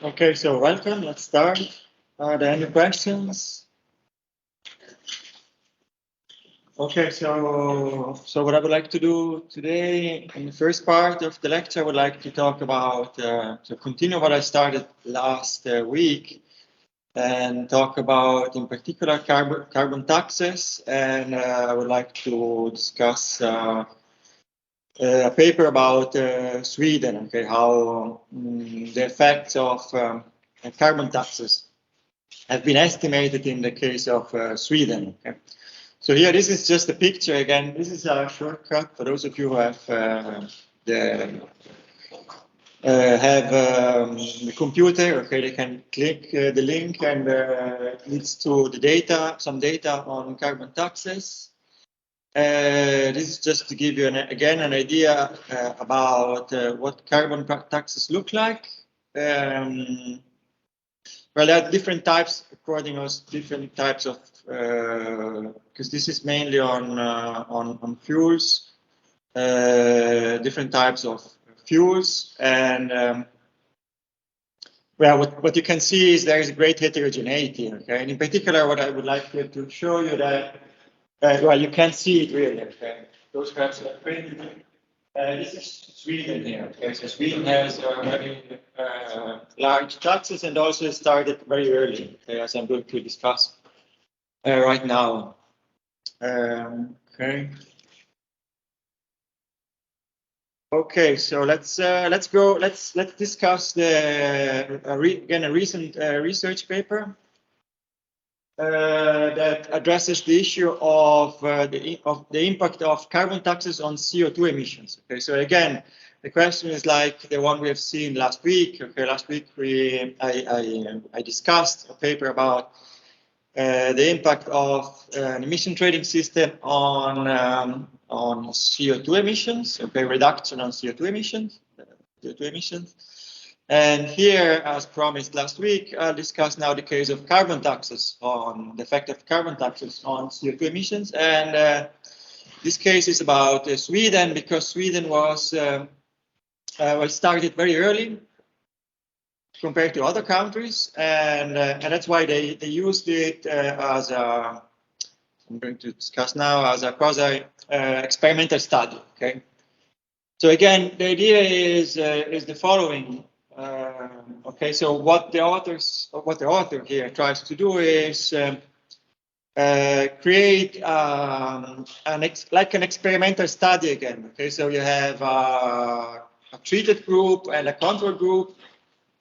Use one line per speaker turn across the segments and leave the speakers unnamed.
Okay, so welcome. Let's start. Are there any questions? Okay, so what I would like to do today in the first part of the lecture, I would like to talk about, to continue what I started last week and talk about, in particular, carbon taxes. And I would like to discuss a paper about Sweden, okay, how the effects of carbon taxes have been estimated in the case of Sweden. Okay. So here, this is just a picture. Again, this is a shortcut for those of you who have the computer. Okay, they can click the link, and it leads to the data, some data on carbon taxes. This is just to give you again an idea about what carbon taxes look like. Well, there are different types according to different types of, because this is mainly on fuels, different types of fuels, and well, what you can see is there is a great heterogeneity. Okay, and in particular, what I would like to show you that, well, you can't see it really. Okay, those graphs are printed. This is Sweden here. Okay, so Sweden has very large taxes and also started very early, okay, as I'm going to discuss right now. Okay. Okay, so let's discuss again a recent research paper that addresses the issue of the impact of carbon taxes on CO2 emissions. Okay, so again, the question is like the one we have seen last week. Okay, last week I discussed a paper about the impact of an emission trading system on CO2 emissions. Okay, reduction on CO2 emissions. And here, as promised last week, I'll discuss now the case of carbon taxes, on the effect of carbon taxes on CO2 emissions. And this case is about Sweden, because Sweden was started very early compared to other countries, and that's why they used it as a, I'm going to discuss now, as a quasi experimental study. Okay. So again, the idea is the following. Okay, so what the author here tries to do is create like an experimental study again. Okay, so you have a treated group and a control group.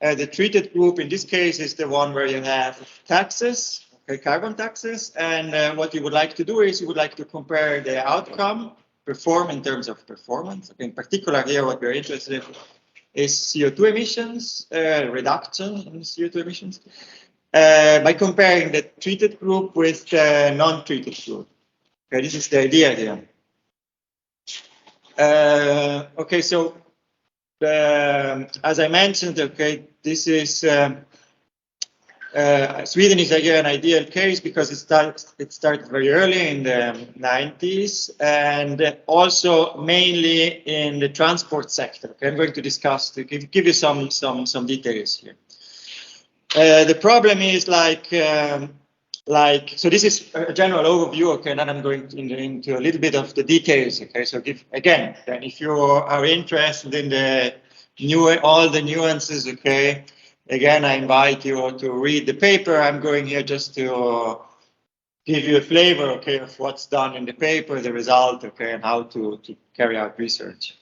The treated group in this case is the one where you have taxes, okay, carbon taxes, and what you would like to do is you would like to compare the outcome, in terms of performance. In particular, here what we're interested in is CO2 emissions, reduction in CO2 emissions, by comparing the treated group with the non-treated group. Okay, this is the idea here. Okay, so as I mentioned, okay, this is Sweden is again an ideal case because it started very early in the 90s, and also mainly in the transport sector. Okay, I'm going to discuss to give you some details here. The problem is so this is a general overview, okay, and then I'm going into a little bit of the details, okay. So then if you are interested in all the nuances, okay, again, I invite you to read the paper. I'm going here just to give you a flavor, okay, of what's done in the paper, the result, okay, and how to carry out research.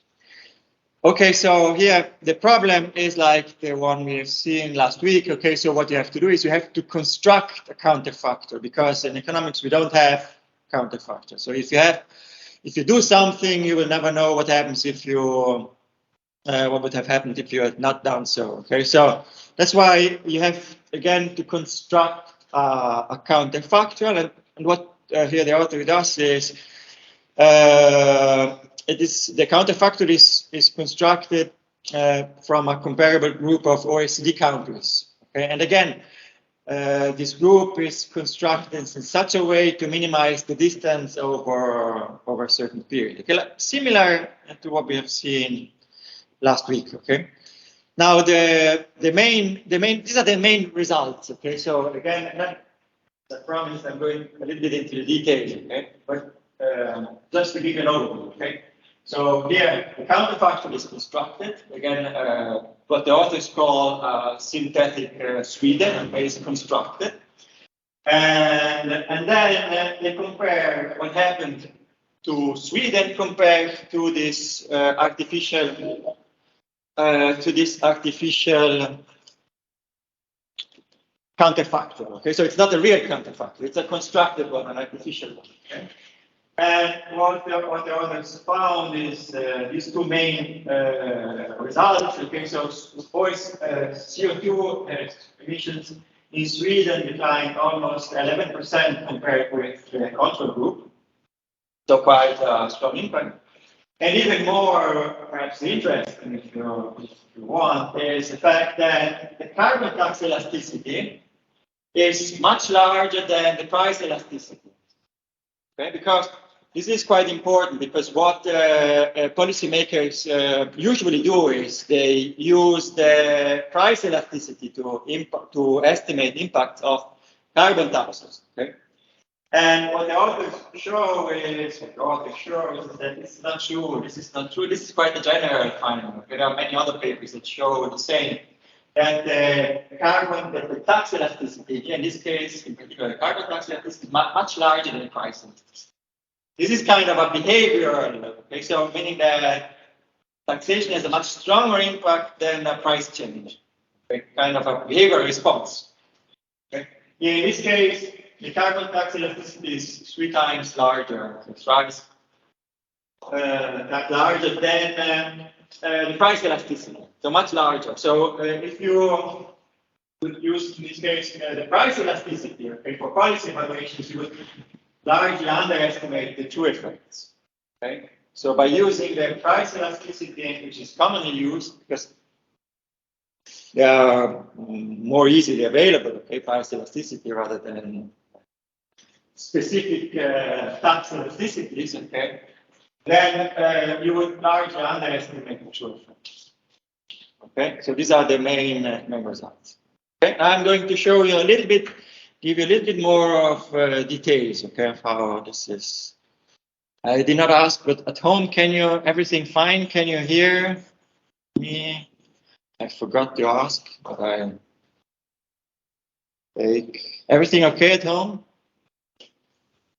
Okay, so here the problem is like the one we have seen last week. Okay, so what you have to do is you have to construct a counterfactor, because in economics we don't have counterfactors. So if you do something, you will never know what happens if you what would have happened if you had not done so. Okay, so that's why you have again to construct a counterfactual, and what here the author does is the counterfactor is constructed from a comparable group of OECD countries. Okay, and again, this group is constructed in such a way to minimize the distance over a certain period. Okay, similar to what we have seen last week. Okay. Now these are the main results. Okay, so again, I promise I'm going a little bit into the details. Okay, but just to give you an overview. Okay, so here the counterfactual is constructed again. What the authors call synthetic Sweden is constructed, and then they compare what happened to Sweden compared to this artificial counterfactual. Okay, so it's not a real counterfactual; it's a constructed one, an artificial one. Okay? And what the authors found is these two main results. Okay, so CO2 emissions in Sweden declined almost 11% compared with the control group. So quite a strong impact. And even more, perhaps interesting, if you want, is the fact that the carbon tax elasticity is much larger than the price elasticity. Okay, because this is quite important, because what policymakers usually do is they use the price elasticity to estimate impact of carbon taxes. Okay, and what the authors show is that this is not true. This is not true. This is quite a general finding. There are many other papers that show the same. That the tax elasticity, in this case, in particular, the carbon tax elasticity is much larger than the price elasticity. This is kind of a behavioral, okay, so meaning that taxation has a much stronger impact than a price change, okay, kind of a behavioral response. Okay. In this case, the carbon tax elasticity is 3 times larger. It's larger than the price elasticity, so much larger. So if you would use, in this case, the price elasticity, okay, for policy evaluations, you would largely underestimate the two effects. Okay, so by using the price elasticity, which is commonly used because they are more easily available, okay, price elasticity rather than specific tax elasticities, okay, then you would largely underestimate the two effects. Okay, so these are the main results. Okay, I'm going to show you a little bit. Give you a little bit more of details, okay, of how this is. I did not ask, but at home, everything fine? Can you hear me? I forgot to ask, but everything okay at home?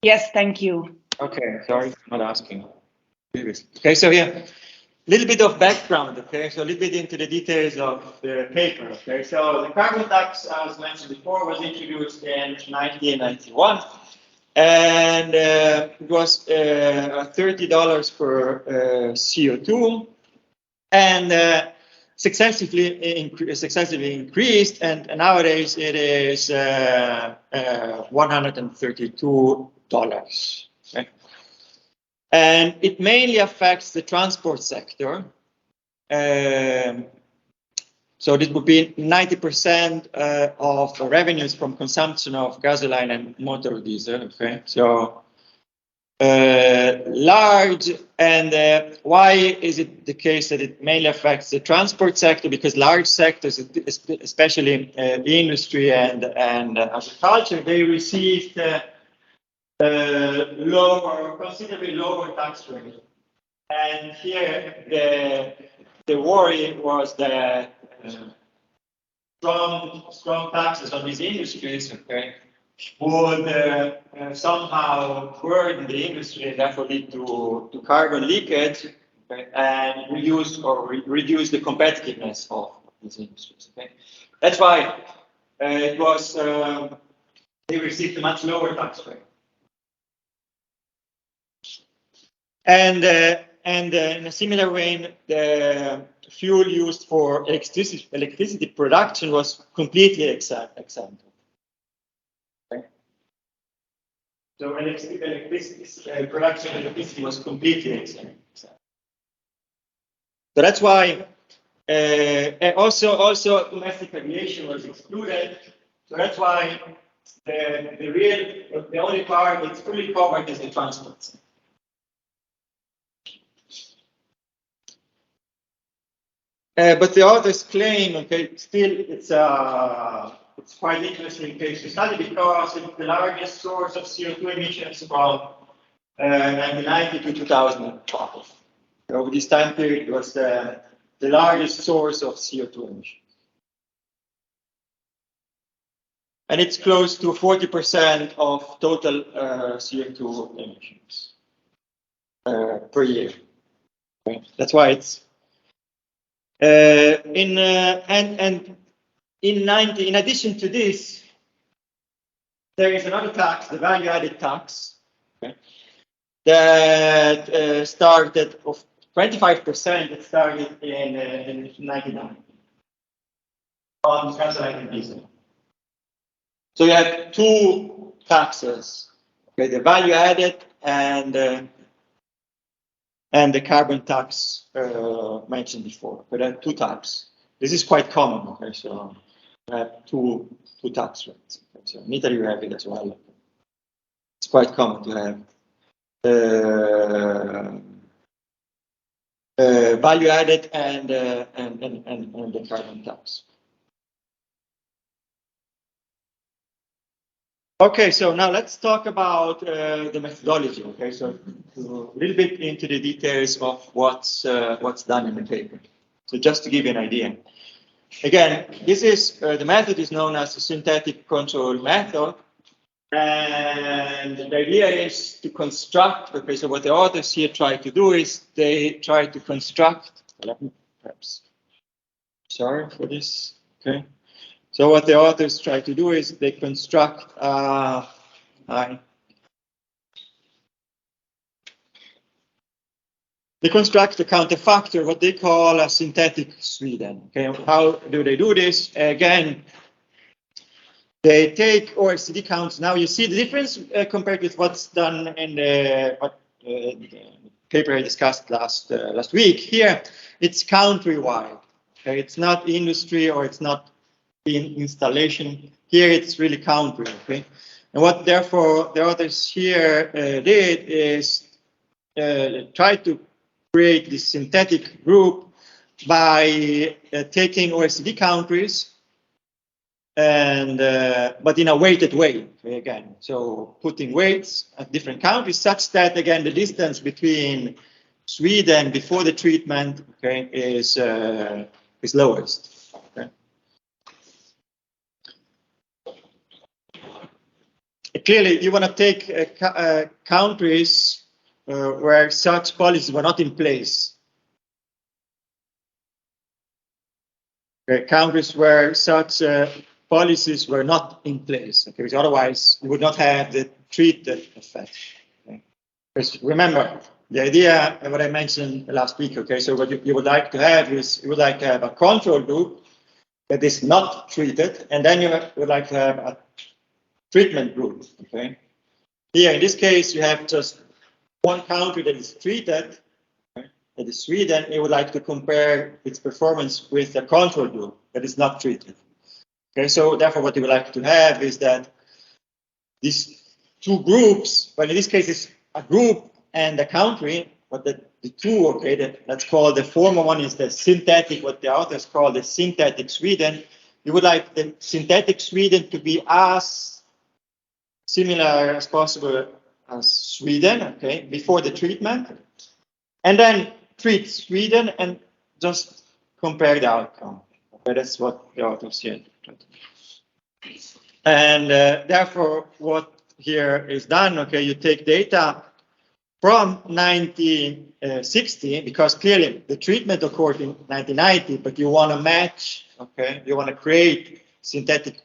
Yes, thank you.
Okay, sorry for not asking. Okay, so yeah. Little bit of background, okay, so a little bit into the details of the paper, okay. So the carbon tax, as mentioned before, was introduced in 1991, and it was $30 per CO2, and successively increased, and nowadays it is $132. Okay. And it mainly affects the transport sector. So this would be 90% of revenues from consumption of gasoline and motor diesel. Okay, so large. And why is it the case that it mainly affects the transport sector? Because large sectors, especially the industry and agriculture, they received considerably lower tax rate. And here the worry was that strong taxes on these industries, okay, would somehow burden the industry and therefore lead to carbon leakage, okay, and reduce the competitiveness of these industries. Okay, that's why it was they received a much lower tax rate. And in a similar way, the fuel used for electricity production was completely exempt. Okay. So electricity was completely exempt. So that's why And also domestic aviation was excluded. So that's why the only part that's fully covered is the transport. But the authors claim, okay, still it's quite interesting case to study because it's the largest source of CO2 emissions from 1990 to 2012. Over this time period, it was the largest source of CO2 emissions. And it's close to 40% of total CO2 emissions per year. Okay. That's why it's in addition to this, there is another tax, the value-added tax, okay, that started of 25%. That started in 99 on gasoline and diesel. So you have two taxes, okay, the value-added and the carbon tax mentioned before. But there are two taxes. This is quite common. Okay, so you have two tax rates. Okay, so in Italy you have it as well. It's quite common to have value-added and the carbon tax. Okay, so now let's talk about the methodology. Okay, so a little bit into the details of what's done in the paper. So just to give you an idea, again, this is the method is known as the synthetic control method, and the idea is to construct. Okay, so what the authors here try to do is they try to construct. Perhaps. Sorry for this. Okay. So what the authors try to do is they construct they construct a counterfactor, what they call a synthetic Sweden. Okay, how do they do this? Again, they take OECD counts. Now you see the difference compared with what's done in the paper I discussed last week. Here, it's country-wide. Okay, it's not industry or it's not in installation. Here it's really country. Okay, and what therefore the authors here did is try to create this synthetic group by taking OECD countries and but in a weighted way. Okay, again, so putting weights at different countries such that again the distance between Sweden before the treatment, okay, is lowest. Okay. Clearly, you want to take countries where such policies were not in place. Okay, countries where such policies were not in place. Okay, because otherwise you would not have the treated effect. Okay. Because remember, the idea of what I mentioned last week. Okay, so what you would like to have is you would like to have a control group that is not treated, and then you would like to have a treatment group. Okay. Here in this case, you have just one country that is treated, okay, that is Sweden. You would like to compare its performance with a control group that is not treated. Okay, so therefore, what you would like to have is that these two groups, well, in this case, it's a group and a country, but the two, okay, let's call the former one is the synthetic, what the authors call the synthetic Sweden. You would like the synthetic Sweden to be as similar as possible as Sweden, okay, before the treatment, and then treat Sweden and just compare the outcome. Okay, that's what the authors said. And therefore, what here is done, okay, you take data from 1960, because clearly the treatment occurred in 1990, but you want to match, okay, you want to create synthetic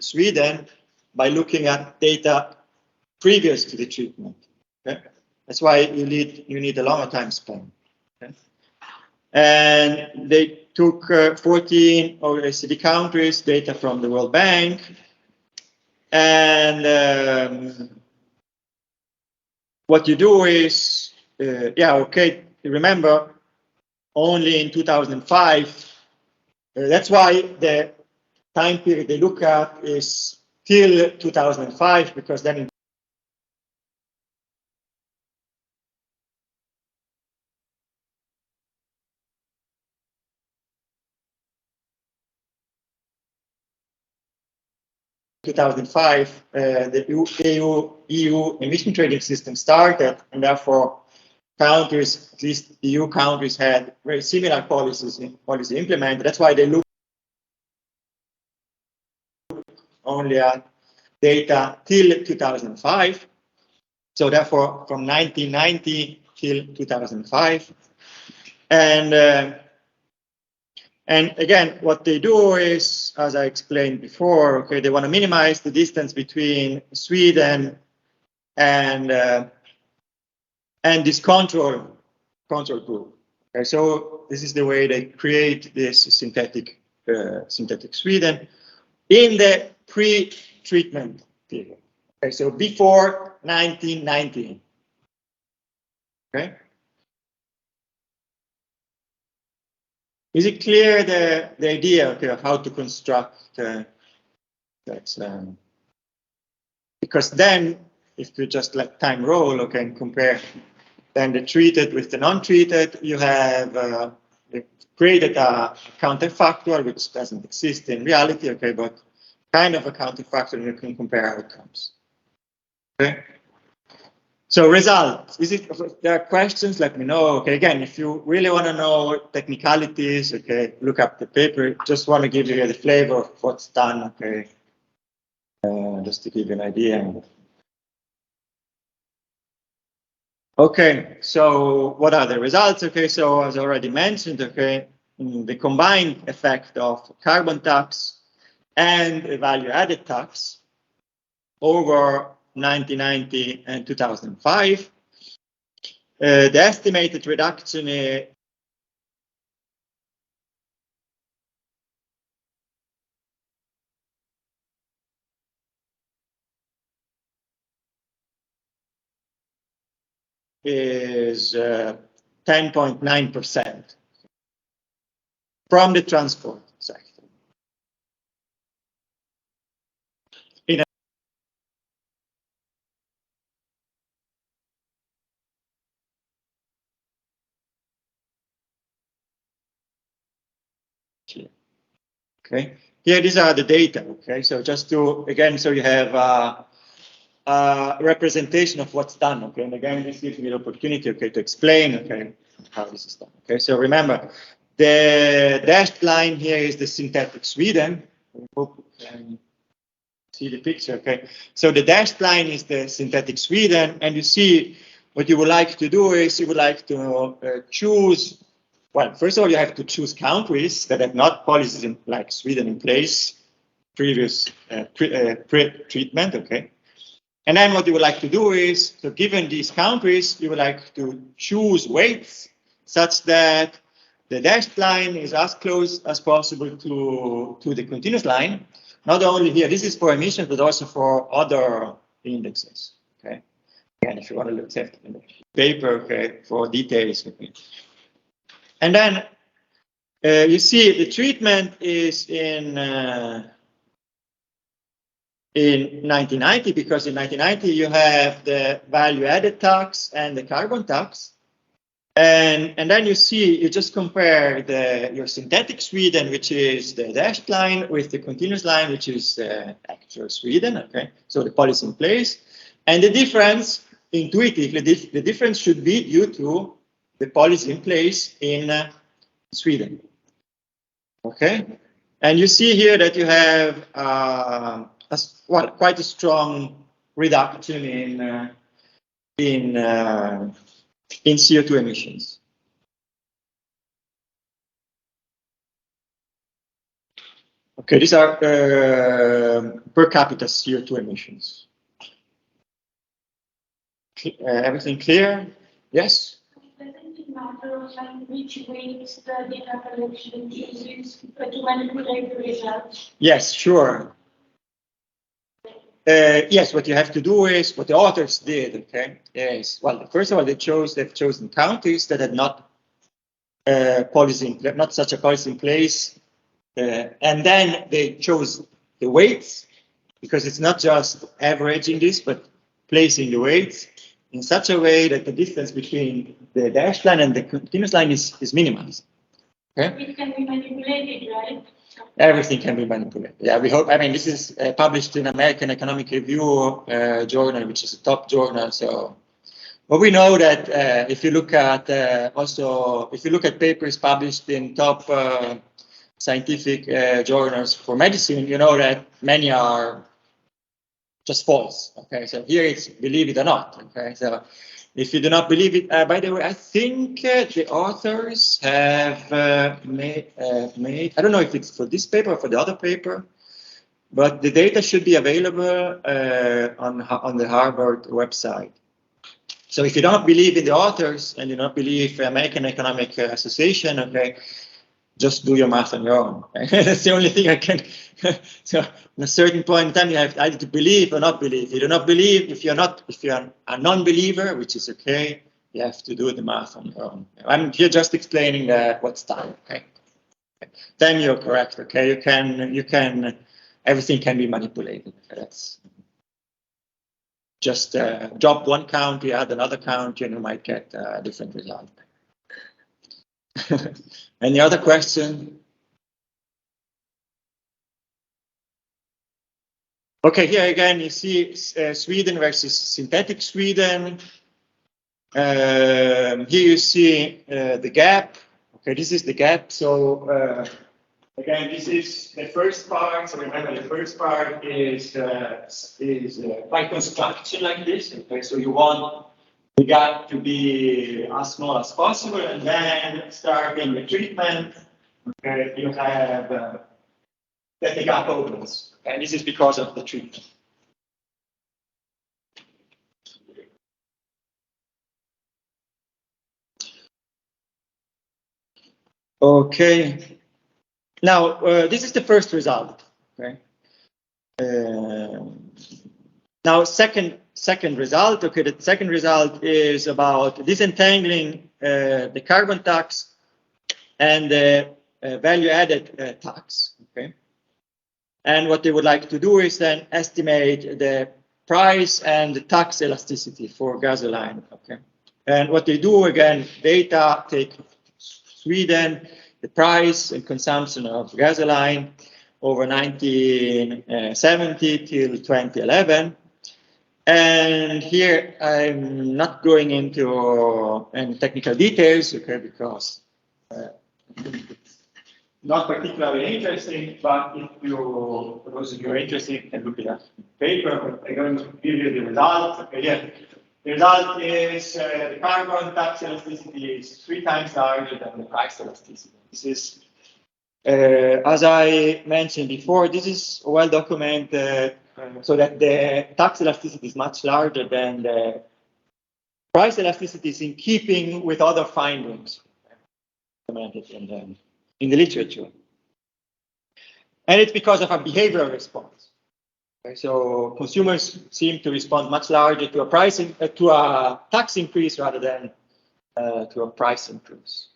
Sweden by looking at data previous to the treatment. Okay? That's why you need a longer time span. Okay? And they took 14 OECD countries, data from the World Bank, and what you do is, remember, only in 2005 That's why the time period they look at is till 2005, because then in 2005, the EU emission trading system started, and therefore countries, at least EU countries, had very similar policy implemented. That's why they look only at data till 2005. So therefore, from 1990 till 2005, and again, what they do is, as I explained before, okay, they want to minimize the distance between Sweden and this control group. Okay, so this is the way they create this synthetic Sweden in the pre-treatment period. Okay, so before 1990. Okay. Is it clear the idea, okay, of how to construct that? Because then, if you just let time roll, okay, and compare, then the treated with the non-treated, you have created a counterfactual which doesn't exist in reality, okay, but kind of a counterfactual, you can compare outcomes. Okay. So results, if there are questions, let me know. Okay, again, if you really want to know technicalities, okay, look up the paper. Just want to give you the flavor of what's done, okay, just to give you an idea. Okay, so what are the results? Okay, so as I already mentioned, okay, the combined effect of carbon tax and a value-added tax over 1990 and 2005. The estimated reduction is 10.9% from the transport sector. Okay, here these are the data. Okay, so just to again, so you have a representation of what's done. Okay, and again, this gives me the opportunity, okay, to explain, okay, how this is done. Okay, so remember, the dashed line here is the synthetic Sweden. I hope you can see the picture. Okay, so the dashed line is the synthetic Sweden, and you see what you would like to do is you would like to choose. Well, first of all, you have to choose countries that have not policies like Sweden in place, previous pre-treatment, okay? And then what you would like to do is, so given these countries, you would like to choose weights such that the dashed line is as close as possible to the continuous line. Not only here, this is for emissions, but also for other indexes, okay? And if you want to look at the paper, okay, for details, okay. And then you see the treatment is in 1990, because in 1990 you have the value-added tax and the carbon tax, and then you see, you just compare your synthetic Sweden, which is the dashed line, with the continuous line, which is the actual Sweden. Okay, so the policy in place, and the difference intuitively, the difference should be due to the policy in place in Sweden. Okay, and you see here that you have quite a strong reduction in CO2 emissions. Okay, these are per capita CO2 emissions. Everything clear? Yes?
Matter of like which weights the data collection uses to manipulate the results?
Yes, sure. Yes, what you have to do is what the authors did. Okay, is, well, first of all, they've chosen counties that had not not such a policy in place And then they chose the weights, because it's not just averaging this, but placing the weights in such a way that the distance between the dashed line and the continuous line is minimized. Okay?
It can be manipulated, right?
Everything can be manipulated. Yeah, we hope. I mean, this is published in American Economic Review journal, which is a top journal. So, but we know that if you look at if you look at papers published in top scientific journals for medicine, you know that many are just false. Okay, so here it's believe it or not. Okay, so if you do not believe it, by the way, I think the authors have made, I don't know if it's for this paper or for the other paper, but the data should be available on the Harvard website. So if you don't believe in the authors and you don't believe American Economic Association, okay, just do your math on your own. Okay? That's the only thing I can. So at a certain point in time, you have either to believe or not believe. If you do not believe, if you're a non-believer, which is okay, you have to do the math on your own. I'm here just explaining what's done. Okay. Then you're correct. Okay. You can. Everything can be manipulated. That's just drop one count, you add another count, and you might get a different result. Any other question? Okay, here again, you see Sweden versus synthetic Sweden. Here you see the gap. Okay, this is the gap. So again, this is the first part. So remember, the first part is by construction like this. Okay, so you want the gap to be as small as possible, and then starting the treatment, okay, you have that the gap opens, and this is because of the treatment. Okay. Now this is the first result. Okay. Now second result. Okay, the second result is about disentangling the carbon tax and the value-added tax. Okay. And what they would like to do is then estimate the price and the tax elasticity for gasoline. Okay. And what they do, again, data take Sweden, the price and consumption of gasoline over 1970 till 2011. And here I'm not going into any technical details, okay, because not particularly interesting, but if you, for those of you who are interested, you can look at that paper. I'm going to give you the result. Okay, yeah. The result is the carbon tax elasticity is 3 times larger than the price elasticity. This is, as I mentioned before, this is well documented, so that the tax elasticity is much larger than the price elasticity is in keeping with other findings documented in the literature. And it's because of a behavioral response. Okay, so consumers seem to respond much larger to a tax increase rather than to a price increase.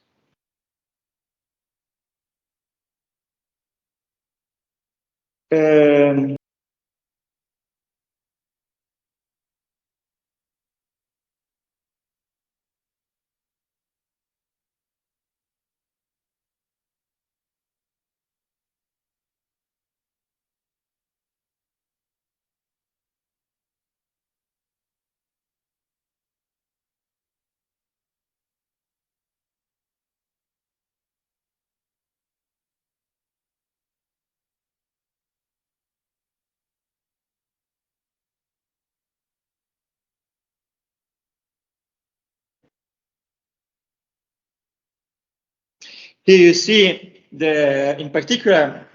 Here you see in particular,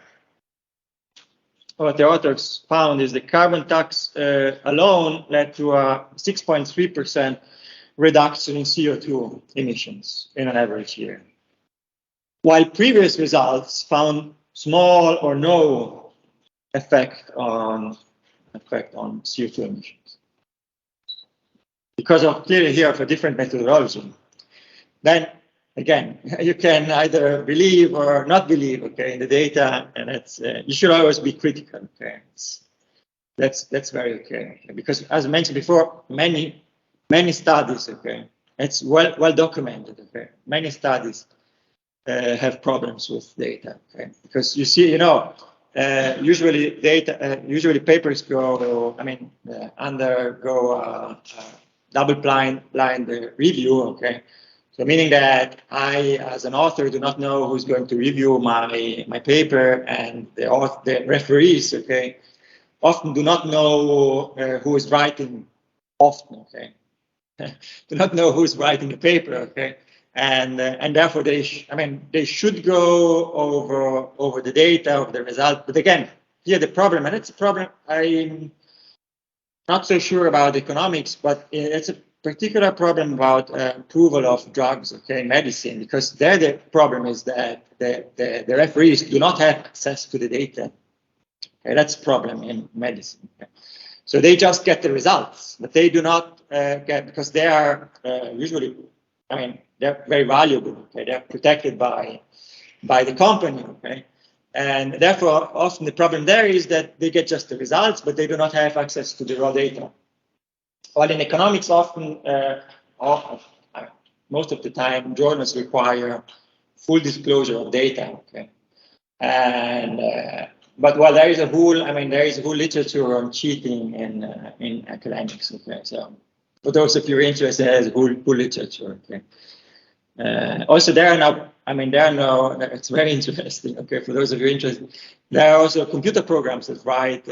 what the authors found is the carbon tax alone led to a 6.3% reduction in CO2 emissions in an average year, while previous results found small or no effect on CO2 emissions. Because of clearly here of a different methodology. Then again, you can either believe or not believe, okay, in the data, and it's you should always be critical, okay. That's very okay, because as I mentioned before, many studies, okay, it's well documented, okay. Many studies have problems with data, okay, because you see, usually papers go, undergo double blind review, okay. So meaning that I, as an author, do not know who's going to review my paper, and the referees, okay, often do not know who is writing. Often, okay, do not know who's writing the paper, okay, and therefore they should go over the data, over the result. But again, here the problem, and it's a problem I'm not so sure about economics, but it's a particular problem about approval of drugs, okay, medicine, because there the problem is that the referees do not have access to the data. Okay, that's a problem in medicine. Okay. So they just get the results, but they do not get, because they are usually, they're very valuable. Okay, they're protected by the company. Okay, and therefore often the problem there is that they get just the results, but they do not have access to the raw data. While in economics, often, most of the time, journals require full disclosure of data. Okay, and but while there is a whole, there is a whole literature on cheating in academics. Okay, so for those of you who are interested, there's a whole literature. Okay. Also, there are now, it's very interesting. Okay, for those of you interested, there are also computer programs that write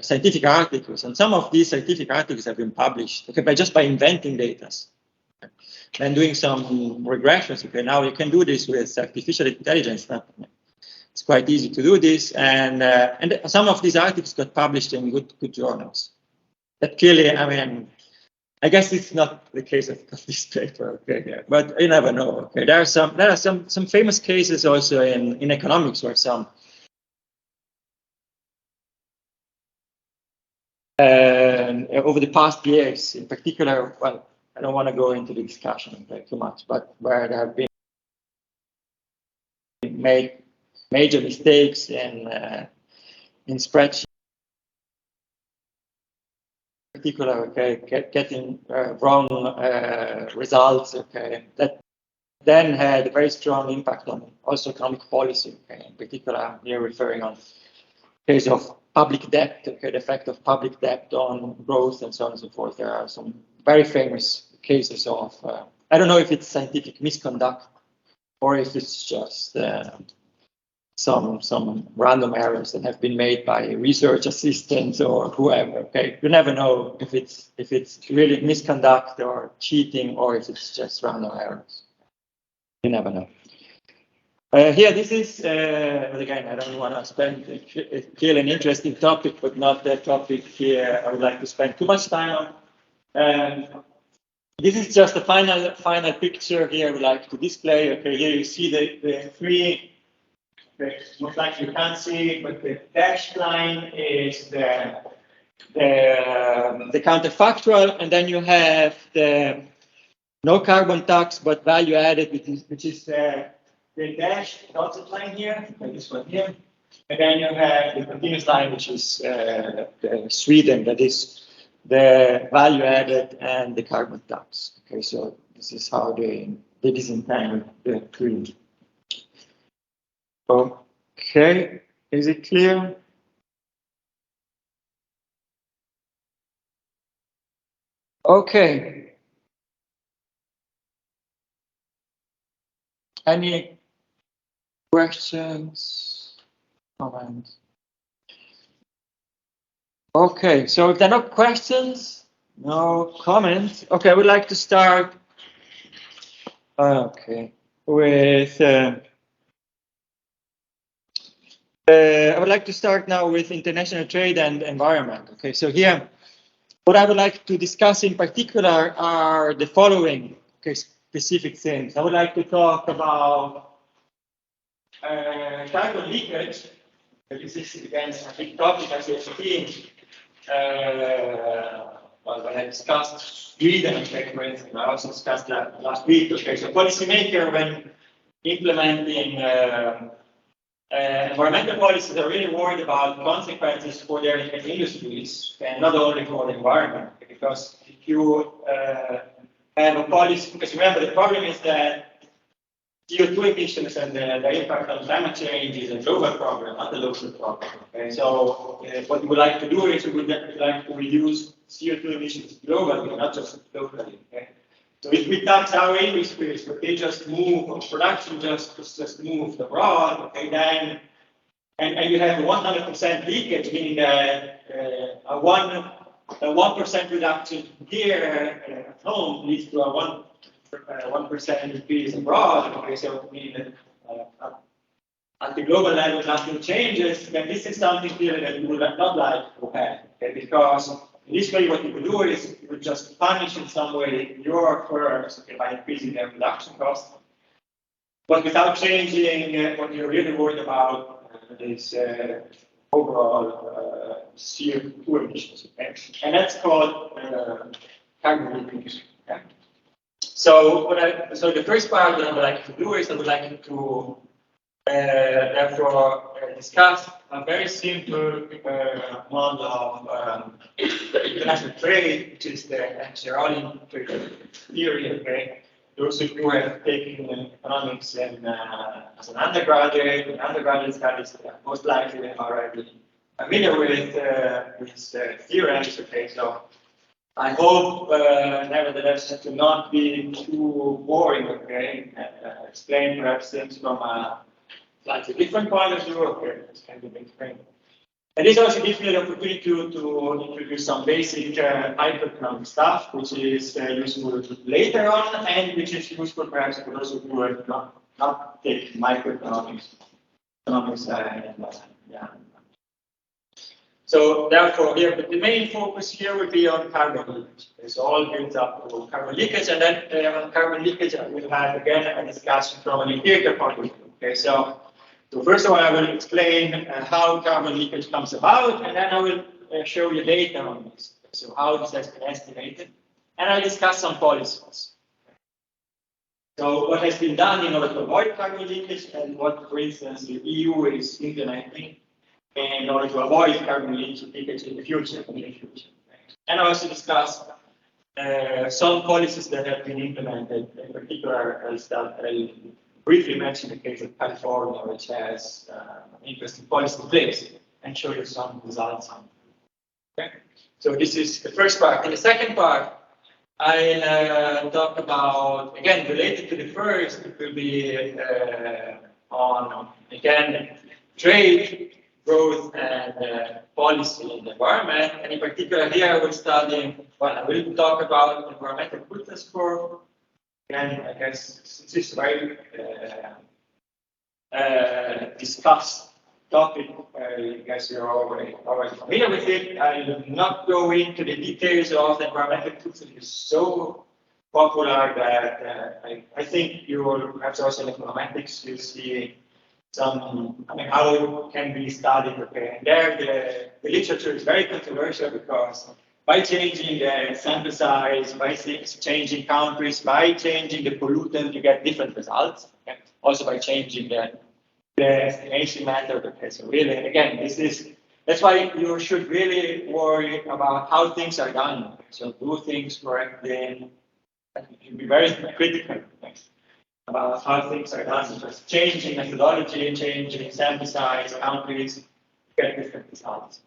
scientific articles, and some of these scientific articles have been published, okay, by inventing data and doing some regressions. Okay, now you can do this with artificial intelligence. It's quite easy to do this, and some of these articles got published in good journals. That clearly, I guess it's not the case of this paper, okay, yeah, but you never know. Okay, there are some famous cases also in economics where some over the past years, in particular. Well, I don't want to go into the discussion too much, but where there have been made major mistakes in spreadsheets. Particular, okay, getting wrong results, okay, that then had a very strong impact on also economic policy. Okay, in particular, here referring on case of public debt, okay, the effect of public debt on growth and so on and so forth. There are some very famous cases of I don't know if it's scientific misconduct or if it's just some random errors that have been made by research assistants or whoever. Okay, you never know if it's really misconduct or cheating or if it's just random errors. You never know. Here, this is, but again, I don't want to spend clearly an interesting topic, but not the topic here I would like to spend too much time on. This is just the final picture here I would like to display. Okay, here you see the three. Most likely you can't see, but the dashed line is the counterfactual, and then you have the no carbon tax but value added, which is the dashed dotted line here, like this one here, and then you have the continuous line, which is the Sweden, that is the value added and the carbon tax. Okay, so this is how they disentangle the three. Okay, is it clear? Okay. Any questions, comments? Okay, so if there are no questions, no comments. Okay, I would like to start. Okay, with. I would like to start now with international trade and environment. Okay, so here, what I would like to discuss in particular are the following specific things. I would like to talk about carbon leakage. This is again a big topic as you've seen. well, when I discussed Sweden, okay, for instance, I also discussed that last week. Okay, so policymaker when implementing environmental policies are really worried about consequences for their industries and not only for the environment. Because if you have a policy, because remember the problem is that CO2 emissions and the impact on climate change is a global problem, not a local problem. Okay? So what we would like to do is we would like to reduce CO2 emissions globally, not just locally. Okay? So if we tax our industries, but they just move, or production just move abroad, okay, then and you have 100% leakage, meaning that a 1% reduction here at home leads to a 1% increase abroad. Okay, so meaning that at the global level nothing changes, then this is something here that you would not like to have. Okay, because in this way, what you would do is you would just punish in some way your firms, okay, by increasing their production costs, but without changing what you're really worried about is overall CO2 emissions. Okay? And that's called carbon leakage. Okay? So the first part that I would like to do is I would like to therefore discuss a very simple model of international trade, which is the Geraldine trade theory. Okay, those of you who have taken economics and as an undergraduate, in undergraduate studies, most likely are already familiar with these theorems. Okay, so I hope, nevertheless, to not be too boring. Okay, and explain perhaps things from a slightly different point of view. Okay, this can be explained. And this also gives me the opportunity to introduce some basic microeconomic stuff, which is useful later on, and which is useful perhaps for those of you who have not taken microeconomics. Yeah. So therefore, here, but the main focus here would be on carbon leakage. It's all built up to carbon leakage, and then on carbon leakage, I will have again a discussion from an empirical point of view. Okay, so first of all, I will explain how carbon leakage comes about, and then I will show you data on this. So how this has been estimated, and I'll discuss some policies. So what has been done in order to avoid carbon leakage, and what, for instance, the EU is implementing in order to avoid carbon leakage in the future. And I also discuss some policies that have been implemented. In particular, I'll briefly mention the case of California, which has interesting policy in place, and show you some results on it. Okay? So this is the first part. In the second part, I'll talk about, again, related to the first, it will be on, again, trade, growth, and policy in the environment. And in particular, here I will study, well, I will talk about environmental goodness curve. And I guess since it's a very discussed topic, I guess you're already familiar with it. I will not go into the details of the environmental goodness. It is so popular that I think you will, perhaps also in econometrics, you see some, I mean, how it can be studied. Okay, and there the literature is very controversial because by changing the sample size, by changing countries, by changing the pollutant, you get different results. Okay? Also by changing the estimation method. Okay, so really, again, that's why you should really worry about how things are done. Okay? So do things correctly. You should be very critical about how things are done. Just changing methodology, changing sample size, countries, you get different results.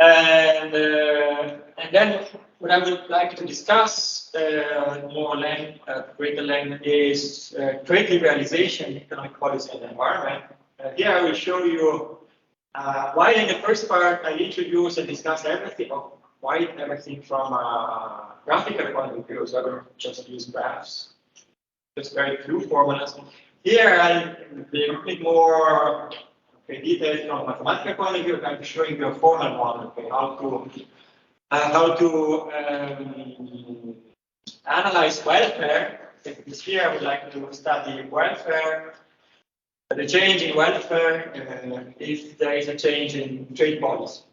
And then what I would like to discuss more length, greater length, is trade liberalization, economic policy, and environment. Here I will show you why in the first part I introduce and discuss everything, everything from a graphical point of view, so I don't just use graphs, just very few formulas. Here I'll be a bit more details from a mathematical point of view. I'm showing you a formal one, okay, how to analyze welfare. This here I would like to study welfare, the change in welfare if there is a change in trade policy.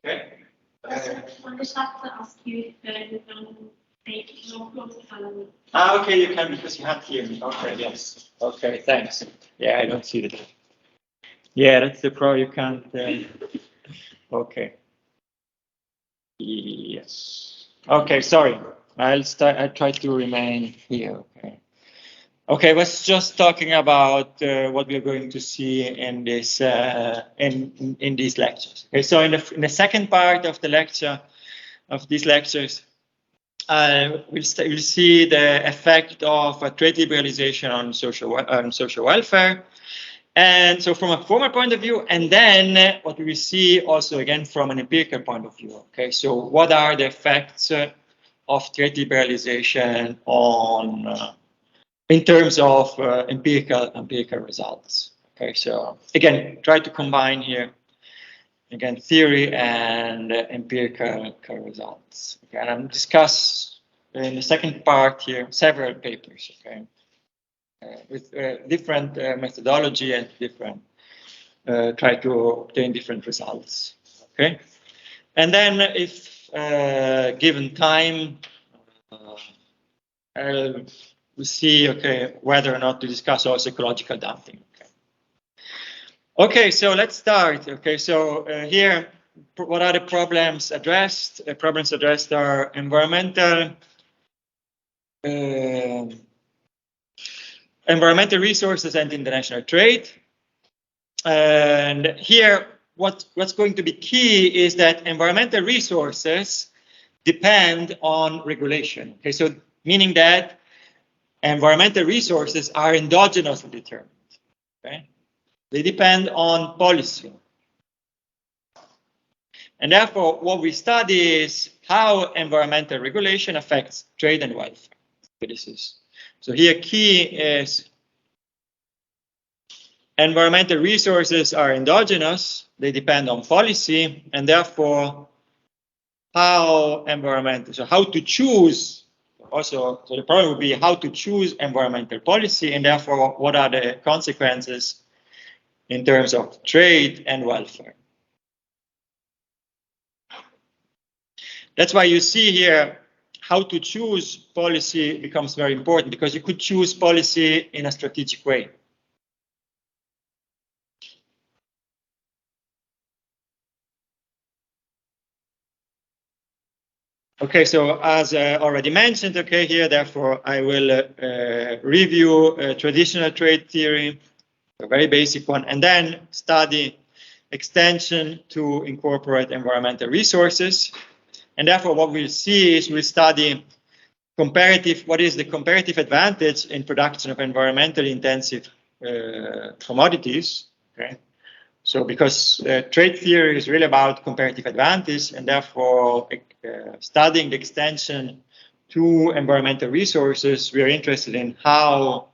Okay,
I just have to ask you if you can take local.
Okay, you can because you have here. Okay, yes. Okay, thanks. Yeah, I don't see that. Yeah, that's the pro. You can't. Okay. Yes. Okay, sorry. I'll start. I try to remain here. Okay. Okay, I was just talking about what we're going to see in this in these lectures. Okay, so in the second part of the lecture of these lectures, we'll see the effect of trade liberalization on social welfare, and so from a formal point of view, and then what we will see also again from an empirical point of view. Okay, so what are the effects of trade liberalization on in terms of empirical results. Okay, so again, try to combine here again theory and empirical results. Okay, and I'm discuss in the second part here several papers. Okay, with different methodology and different try to obtain different results. Okay, and then if given time. We see, okay, whether or not to discuss also ecological dumping. Okay, so let's start. Okay, so here, what are the problems addressed? The problems addressed are environmental resources and international trade. And here, what's going to be key is that environmental resources depend on regulation. Okay, so meaning that environmental resources are endogenously determined. Okay? They depend on policy. And therefore, what we study is how environmental regulation affects trade and welfare. So here key is environmental resources are endogenous, they depend on policy, and therefore how to choose. Also, so the problem would be how to choose environmental policy, and therefore what are the consequences in terms of trade and welfare. That's why you see here how to choose policy becomes very important, because you could choose policy in a strategic way. Okay, so as already mentioned, okay, here, therefore, I will review traditional trade theory, a very basic one, and then study extension to incorporate environmental resources. And therefore, what we'll see is we'll study what is the comparative advantage in production of environmentally intensive commodities. Okay, so because trade theory is really about comparative advantage, and therefore studying the extension to environmental resources, we are interested in how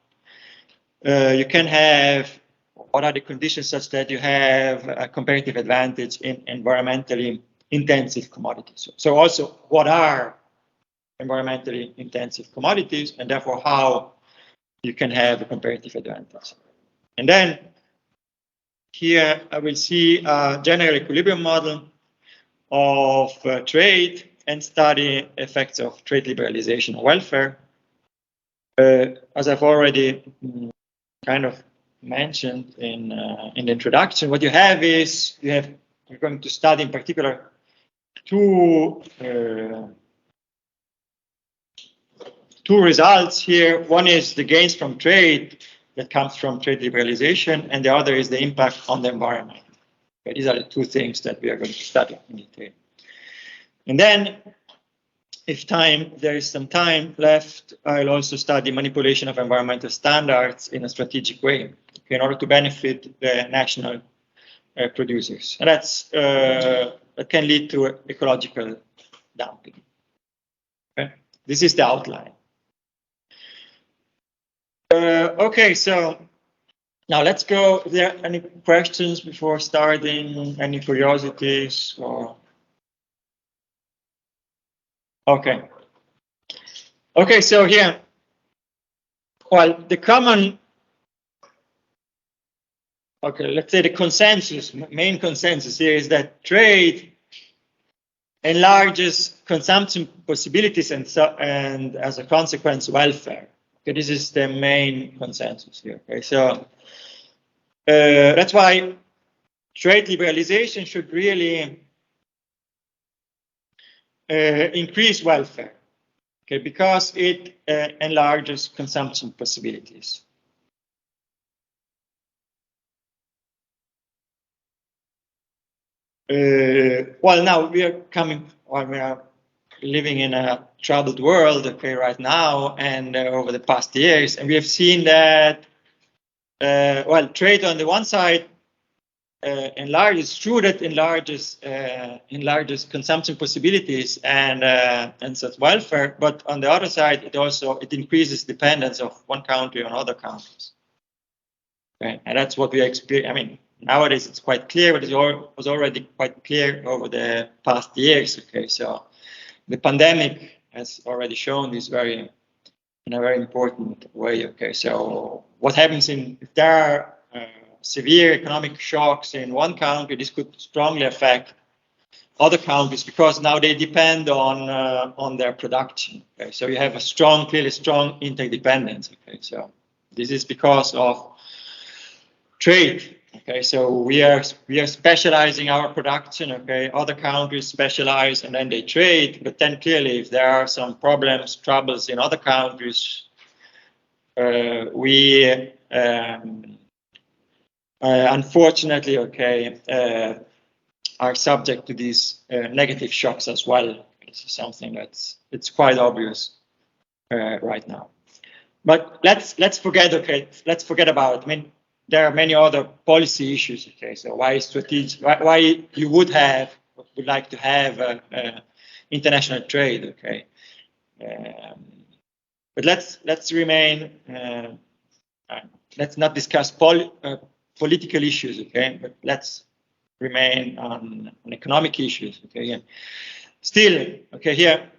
you can have, what are the conditions such that you have a comparative advantage in environmentally intensive commodities. So also, what are environmentally intensive commodities, and therefore how you can have a comparative advantage. And then here I will see a general equilibrium model of trade and study effects of trade liberalization on welfare. As I've already kind of mentioned in the introduction, what you have is we're going to study in particular two results here. One is the gains from trade that comes from trade liberalization, and the other is the impact on the environment. Okay, these are the two things that we are going to study in detail. And then, if there is some time left, I'll also study manipulation of environmental standards in a strategic way, okay, in order to benefit the national producers. And that can lead to ecological dumping. Okay, this is the outline. Okay, so now let's go. Are there any questions before starting? Any curiosities? Or okay. Okay, so here, well, the common, okay, let's say the consensus, main consensus here is that trade enlarges consumption possibilities and as a consequence, welfare. Okay, this is the main consensus here. Okay, so that's why trade liberalization should really increase welfare. Okay, because it enlarges consumption possibilities. Well, now we are living in a troubled world, okay, right now, and over the past years, and we have seen that, well, trade on the one side enlarges, true that enlarges consumption possibilities and such welfare, but on the other side, it increases dependence of one country on other countries. Okay, and that's what we experience. I mean, nowadays it's quite clear, but it was already quite clear over the past years. Okay, so the pandemic has already shown this in a very important way. Okay, so what happens if there are severe economic shocks in one country, this could strongly affect other countries because now they depend on their production. Okay, so you have a clearly strong interdependence. Okay, so this is because of trade. Okay, so we are specializing our production. Okay, other countries specialize and then they trade. But then clearly, if there are some troubles in other countries, we unfortunately, okay, are subject to these negative shocks as well. This is something it's quite obvious right now. But let's forget. Okay, let's forget about. I mean, there are many other policy issues. Okay, so why you would like to have international trade? Okay, but let's remain. Let's not discuss political issues. Okay, but let's remain on economic issues. Okay, yeah. Still, okay, here.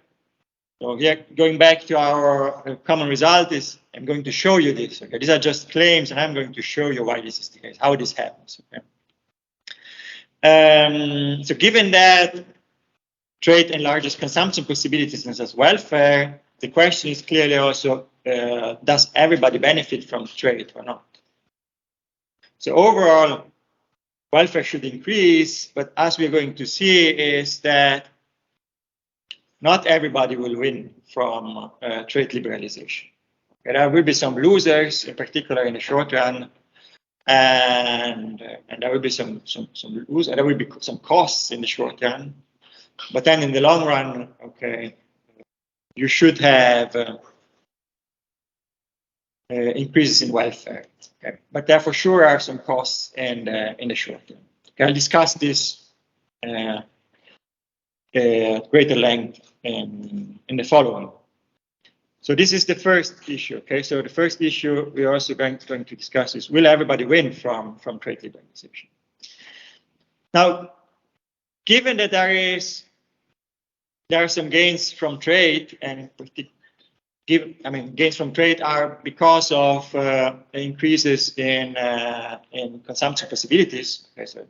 So here, going back to our common result is, I'm going to show you this. Okay, these are just claims, and I'm going to show you why this is the case, how this happens. Okay. So given that trade enlarges consumption possibilities and as welfare, the question is clearly also, does everybody benefit from trade or not? So overall, welfare should increase, but as we're going to see is that not everybody will win from trade liberalization. Okay, there will be some losers, in particular in the short run, and there will be some losers, and there will be some costs in the short run. But then in the long run, okay, you should have increases in welfare. Okay, but there for sure are some costs in the short run. Okay, I'll discuss this greater length in the following. So this is the first issue. Okay, so the first issue we are also going to discuss is, will everybody win from trade liberalization? Now, given that there are some gains from trade, and gains from trade are because of increases in consumption possibilities. Okay, so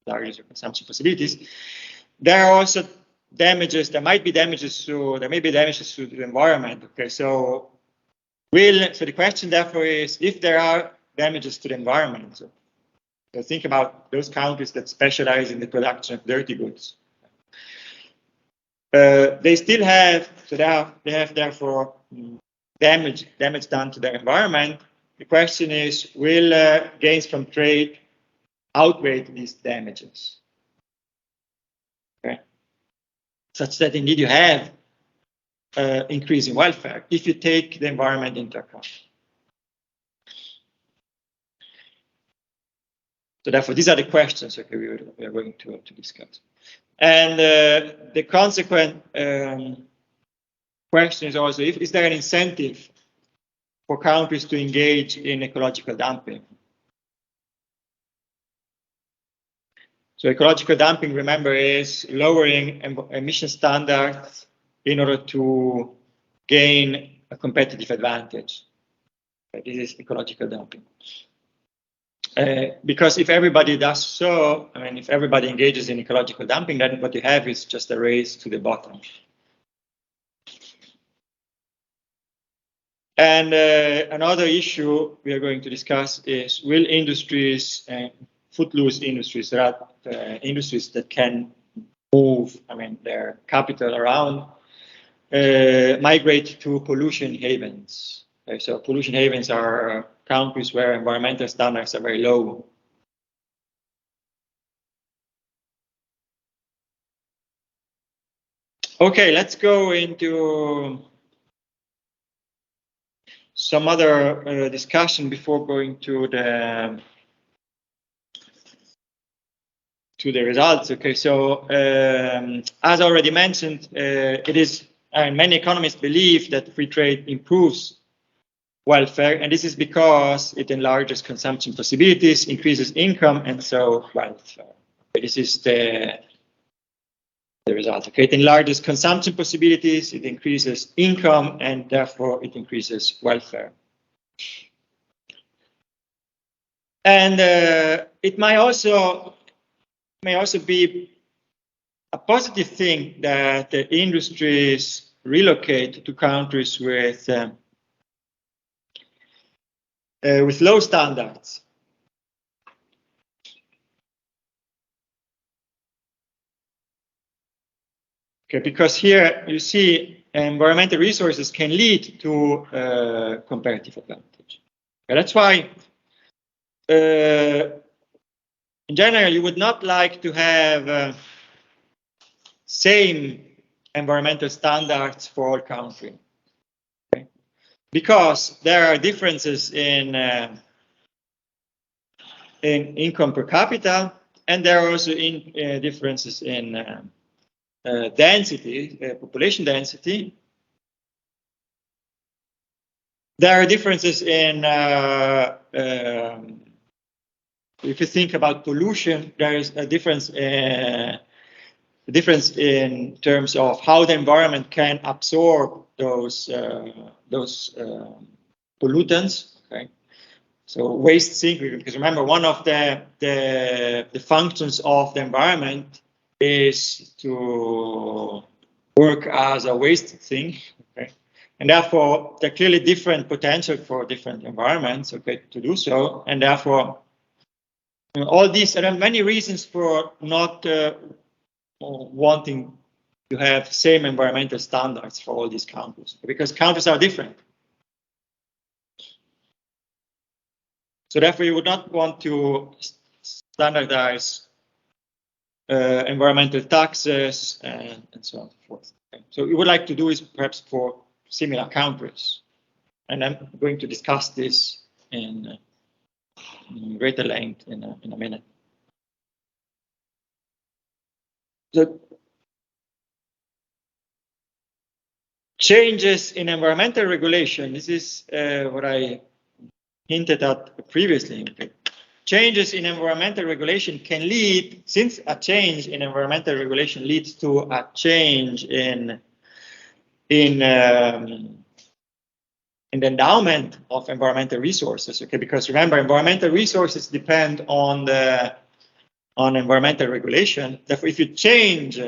larger consumption possibilities. There are also damages. There may be damages to the environment. Okay, so the question therefore is, if there are damages to the environment, so think about those countries that specialize in the production of dirty goods. They still have, so they have therefore damage done to their environment. The question is, will gains from trade outweigh these damages? Okay, such that indeed you have increase in welfare if you take the environment into account. So therefore, these are the questions that we are going to discuss. And the consequent question is also, is there an incentive for countries to engage in ecological dumping? So ecological dumping, remember, is lowering emission standards in order to gain a competitive advantage. This is ecological dumping. Because if everybody does so, I mean, if everybody engages in ecological dumping, then what you have is just a race to the bottom. And another issue we are going to discuss is, will industries, footloose industries, there are industries that can move, I mean, their capital around, migrate to pollution havens. Okay, so pollution havens are countries where environmental standards are very low. Okay, let's go into some other discussion before going to the results. Okay, so as already mentioned, it is, many economists believe that free trade improves welfare, and this is because it enlarges consumption possibilities, increases income, and so welfare. Okay, this is the result. Okay, it enlarges consumption possibilities, it increases income, and therefore it increases welfare. And it may also be a positive thing that the industries relocate to countries with low standards. Okay, because here you see environmental resources can lead to comparative advantage. Okay, that's why, in general, you would not like to have same environmental standards for all countries. Okay? Because there are differences in income per capita, and there are also differences in density, population density. There are differences in, if you think about pollution, there is a difference in terms of how the environment can absorb those pollutants. Okay, so waste sink, because remember, one of the functions of the environment is to work as a waste sink. Okay, and therefore there are clearly different potential for different environments. Okay, to do so, and therefore all these, there are many reasons for not wanting to have same environmental standards for all these countries, because countries are different. So therefore you would not want to standardize environmental taxes and so on and so forth. Okay. So you would like to do is perhaps for similar countries. And I'm going to discuss this in greater length in a minute. So changes in environmental regulation, this is what I hinted at previously. Okay. Changes in environmental regulation can lead, since a change in environmental regulation leads to a change in the endowment of environmental resources. Okay, because remember, environmental resources depend on environmental regulation. Therefore, if you change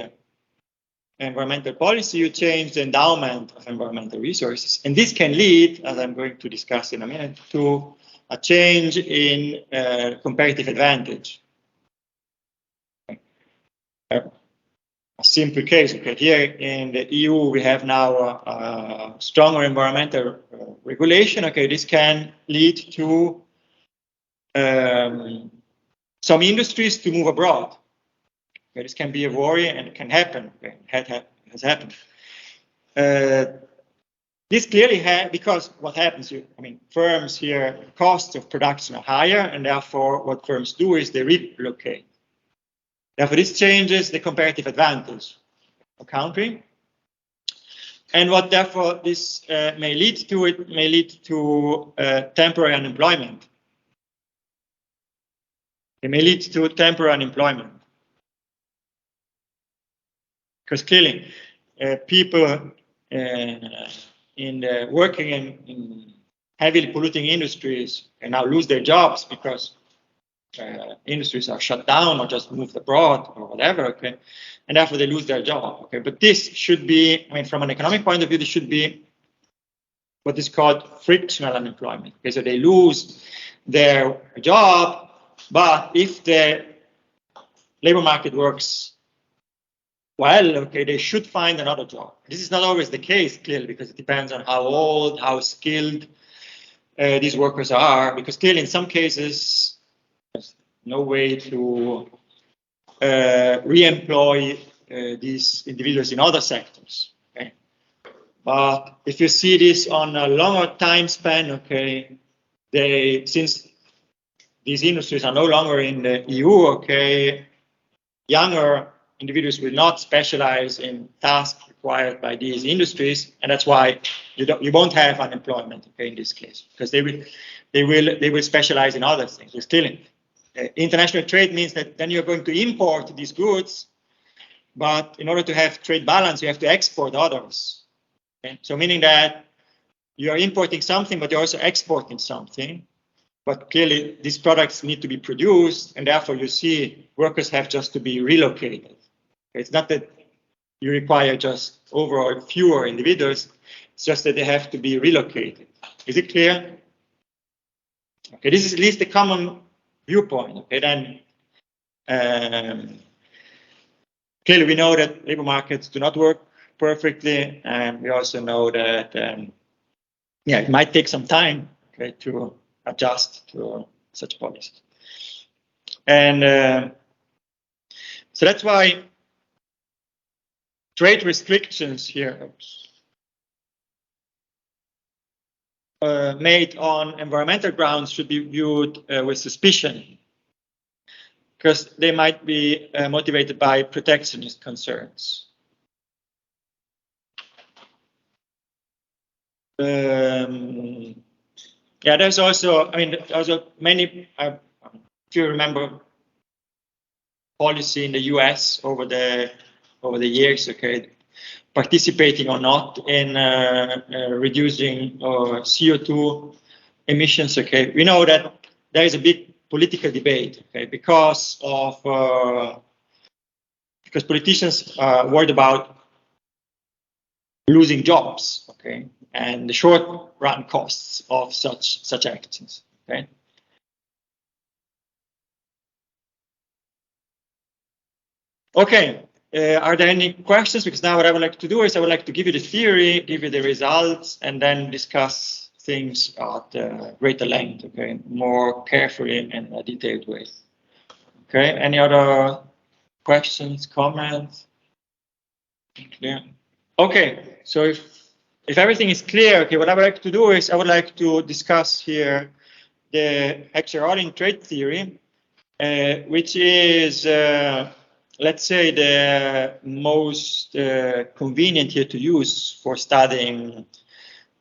environmental policy, you change the endowment of environmental resources, and this can lead, as I'm going to discuss in a minute, to a change in comparative advantage. Okay. A simple case. Okay, here in the EU we have now a stronger environmental regulation. Okay, this can lead to some industries to move abroad. Okay, this can be a worry and it can happen. Okay, has happened. This clearly because what happens, firms here, costs of production are higher, and therefore what firms do is they relocate. Therefore, this changes the comparative advantage of country. And what therefore this may lead to, it may lead to temporary unemployment. It may lead to temporary unemployment. Because clearly, people working in heavily polluting industries can now lose their jobs because industries are shut down or just moved abroad or whatever, okay, and therefore they lose their job, okay. But this should be, I mean, from an economic point of view, this should be what is called frictional unemployment. Okay, so they lose their job, but if the labor market works well, okay, they should find another job. This is not always the case, clearly, because it depends on how old, how skilled these workers are, because clearly in some cases, there's no way to re-employ these individuals in other sectors. Okay? But if you see this on a longer time span, okay, since these industries are no longer in the EU, okay, younger individuals will not specialize in tasks required by these industries, and that's why you won't have unemployment, okay, in this case, because they will specialize in other things. You're still international trade means that then you're going to import these goods, but in order to have trade balance, you have to export others. Okay? So meaning that you are importing something, but you're also exporting something. But clearly, these products need to be produced, and therefore you see workers have just to be relocated. It's not that you require just overall fewer individuals, it's just that they have to be relocated. Is it clear? Okay, this is at least a common viewpoint. Okay, then clearly we know that labor markets do not work perfectly, and we also know that yeah, it might take some time, okay, to adjust to such policies. And so that's why trade restrictions here made on environmental grounds should be viewed with suspicion, because they might be motivated by protectionist concerns. Yeah, there's also, I mean, also many, if you remember, policy in the US over the years, okay, participating or not in reducing CO2 emissions, okay. We know that there is a big political debate, okay, because politicians are worried about losing jobs, okay, and the short-run costs of such actions, okay. Okay, are there any questions? Because now what I would like to do is I would like to give you the theory, give you the results, and then discuss things at greater length, okay, more carefully in a detailed way. Okay, any other questions, comments? Clear? Okay, so if everything is clear, okay, what I would like to do is I would like to discuss here the extraordinary trade theory, which is let's say the most convenient here to use for studying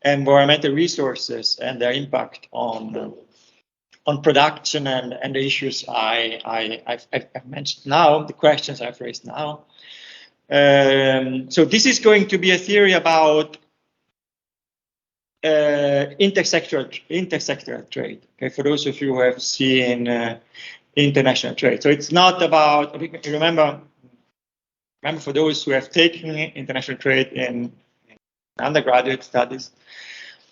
environmental resources and their impact on production and the issues I've mentioned now, the questions I've raised now. So this is going to be a theory about intersectoral trade. Okay, for those of you who have seen international trade. So it's not about, remember for those who have taken international trade in undergraduate studies,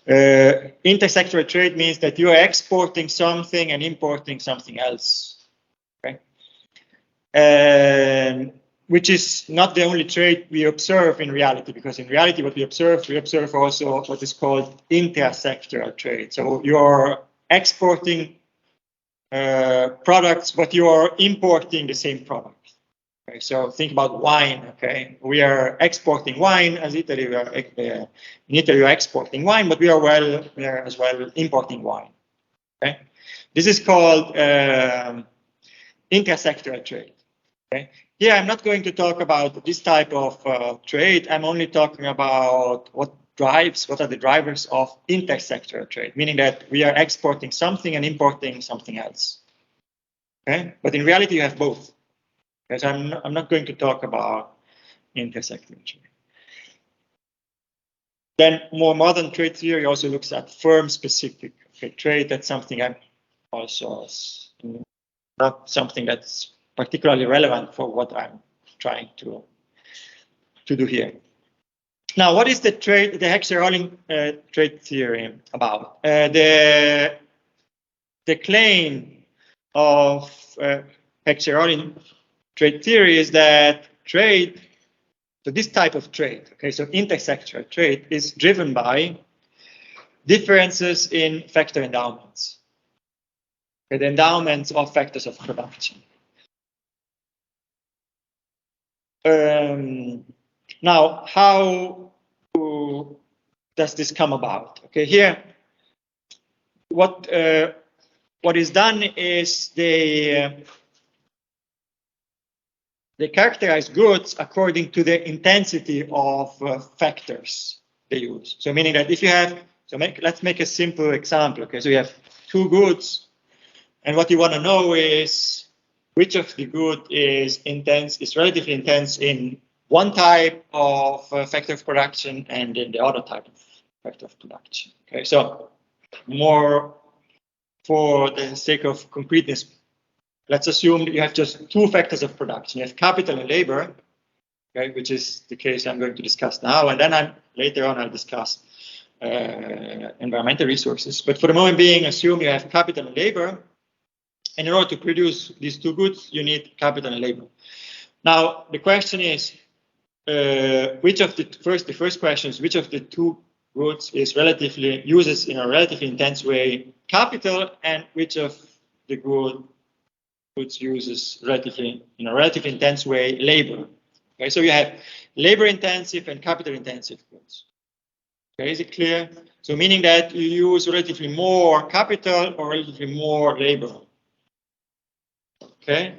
intersectoral trade means that you are exporting something and importing something else, okay? Which is not the only trade we observe in reality, because in reality what we observe also what is called intersectoral trade. So you're exporting products, but you are importing the same product. Okay, so think about wine. Okay, we are exporting wine as Italy. We are, in Italy, we are exporting wine, but we are as well importing wine. Okay, this is called intersectoral trade. Okay, here I'm not going to talk about this type of trade. I'm only talking about what are the drivers of intersectoral trade, meaning that we are exporting something and importing something else. Okay, but in reality, you have both. Because I'm not going to talk about intersectoral trade. Then more modern trade theory also looks at firm-specific trade. That's something I'm also not something that's particularly relevant for what I'm trying to do here. Now, what is the Heckscher-Ohlin trade theory about? The claim of Heckscher-Ohlin trade theory is that trade, so this type of trade, okay, so intersectoral trade is driven by differences in factor endowments, the endowments of factors of production. Now, how does this come about? Okay, here, what is done is they characterize goods according to the intensity of factors they use. So meaning that if you have, let's make a simple example. Okay, so you have two goods, and what you want to know is which of the good is relatively intense in one type of factor of production and in the other type of factor of production. Okay, so more for the sake of concreteness, let's assume that you have just two factors of production. You have capital and labor, okay, which is the case I'm going to discuss now, and then later on I'll discuss environmental resources. But for the moment being, assume you have capital and labor, and in order to produce these two goods, you need capital and labor. Now the question is, the first question is which of the two goods uses in a relatively intense way capital, and which of the goods uses in a relatively intense way labor. Okay, so you have labor intensive and capital intensive goods. Okay, is it clear? So meaning that you use relatively more capital or relatively more labor. Okay.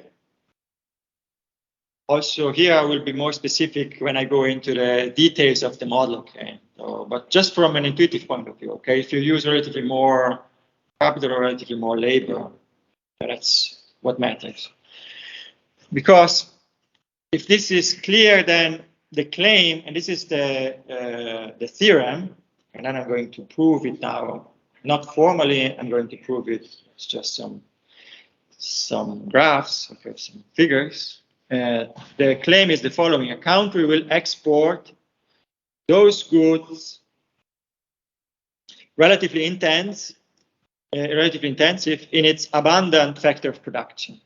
Also here I will be more specific when I go into the details of the model. Okay, so, but just from an intuitive point of view. Okay, if you use relatively more capital or relatively more labor, that's what matters. Because if this is clear, then the claim, and this is the theorem, and then I'm going to prove it now, not formally, I'm going to prove it. It's just some graphs, okay, some figures. The claim is the following: a country will export those goods relatively intensive in its abundant factor of production.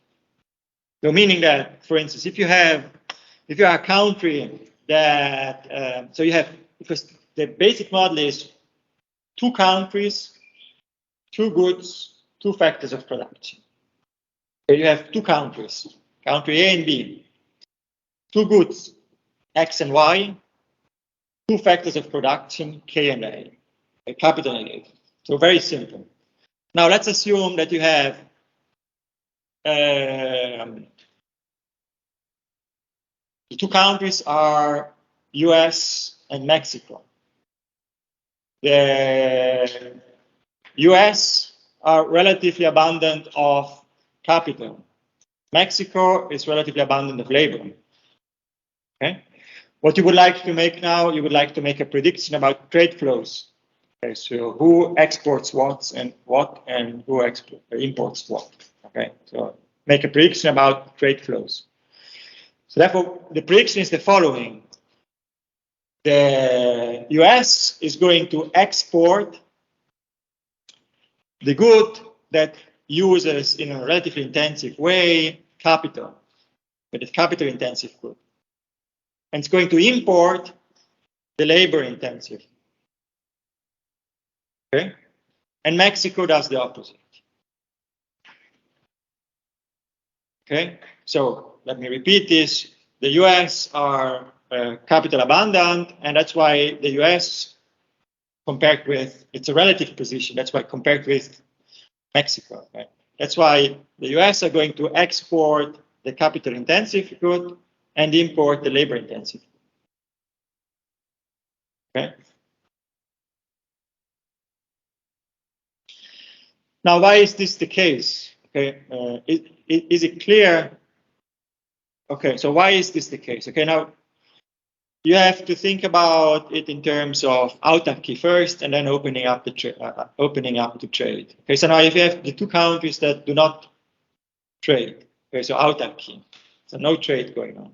So meaning that, for instance, if you are a country that, so you have, because the basic model is two countries, two goods, two factors of production. So you have two countries, country A and B, two goods, X and Y, two factors of production, K and A, capital and A. So very simple. Now let's assume that you have the two countries are US and Mexico. The US are relatively abundant of capital. Mexico is relatively abundant of labor. Okay. What you would like to make now, you would like to make a prediction about trade flows. Okay, so who exports what and who imports what. Okay, so make a prediction about trade flows. So therefore, the prediction is the following: the US is going to export the good that uses in a relatively intensive way capital, but it's capital intensive good. And it's going to import the labor intensive. Okay? And Mexico does the opposite. Okay? So let me repeat this. The US are capital abundant, and that's why the US compared with, it's a relative position, that's why compared with Mexico. Right? That's why the US are going to export the capital intensive good and import the labor intensive. Okay. Now, why is this the case? Okay, is it clear? Okay, so why is this the case? Okay, now you have to think about it in terms of autarky first, and then opening up to trade. Okay, so now if you have the two countries that do not trade. Okay, so autarky. So no trade going on.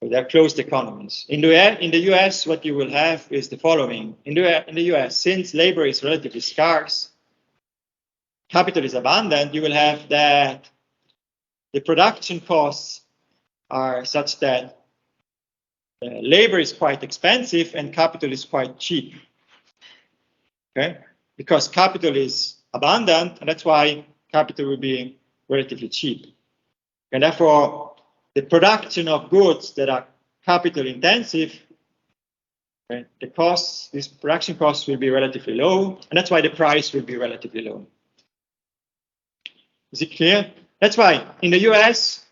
So they're closed economies. In the US, what you will have is the following. In the US, since labor is relatively scarce, capital is abundant, you will have that the production costs are such that labor is quite expensive and capital is quite cheap. Okay, because capital is abundant, and that's why capital will be relatively cheap. And therefore, the production of goods that are capital intensive, okay, these production costs will be relatively low, and that's why the price will be relatively low. Is it clear? That's why in the US,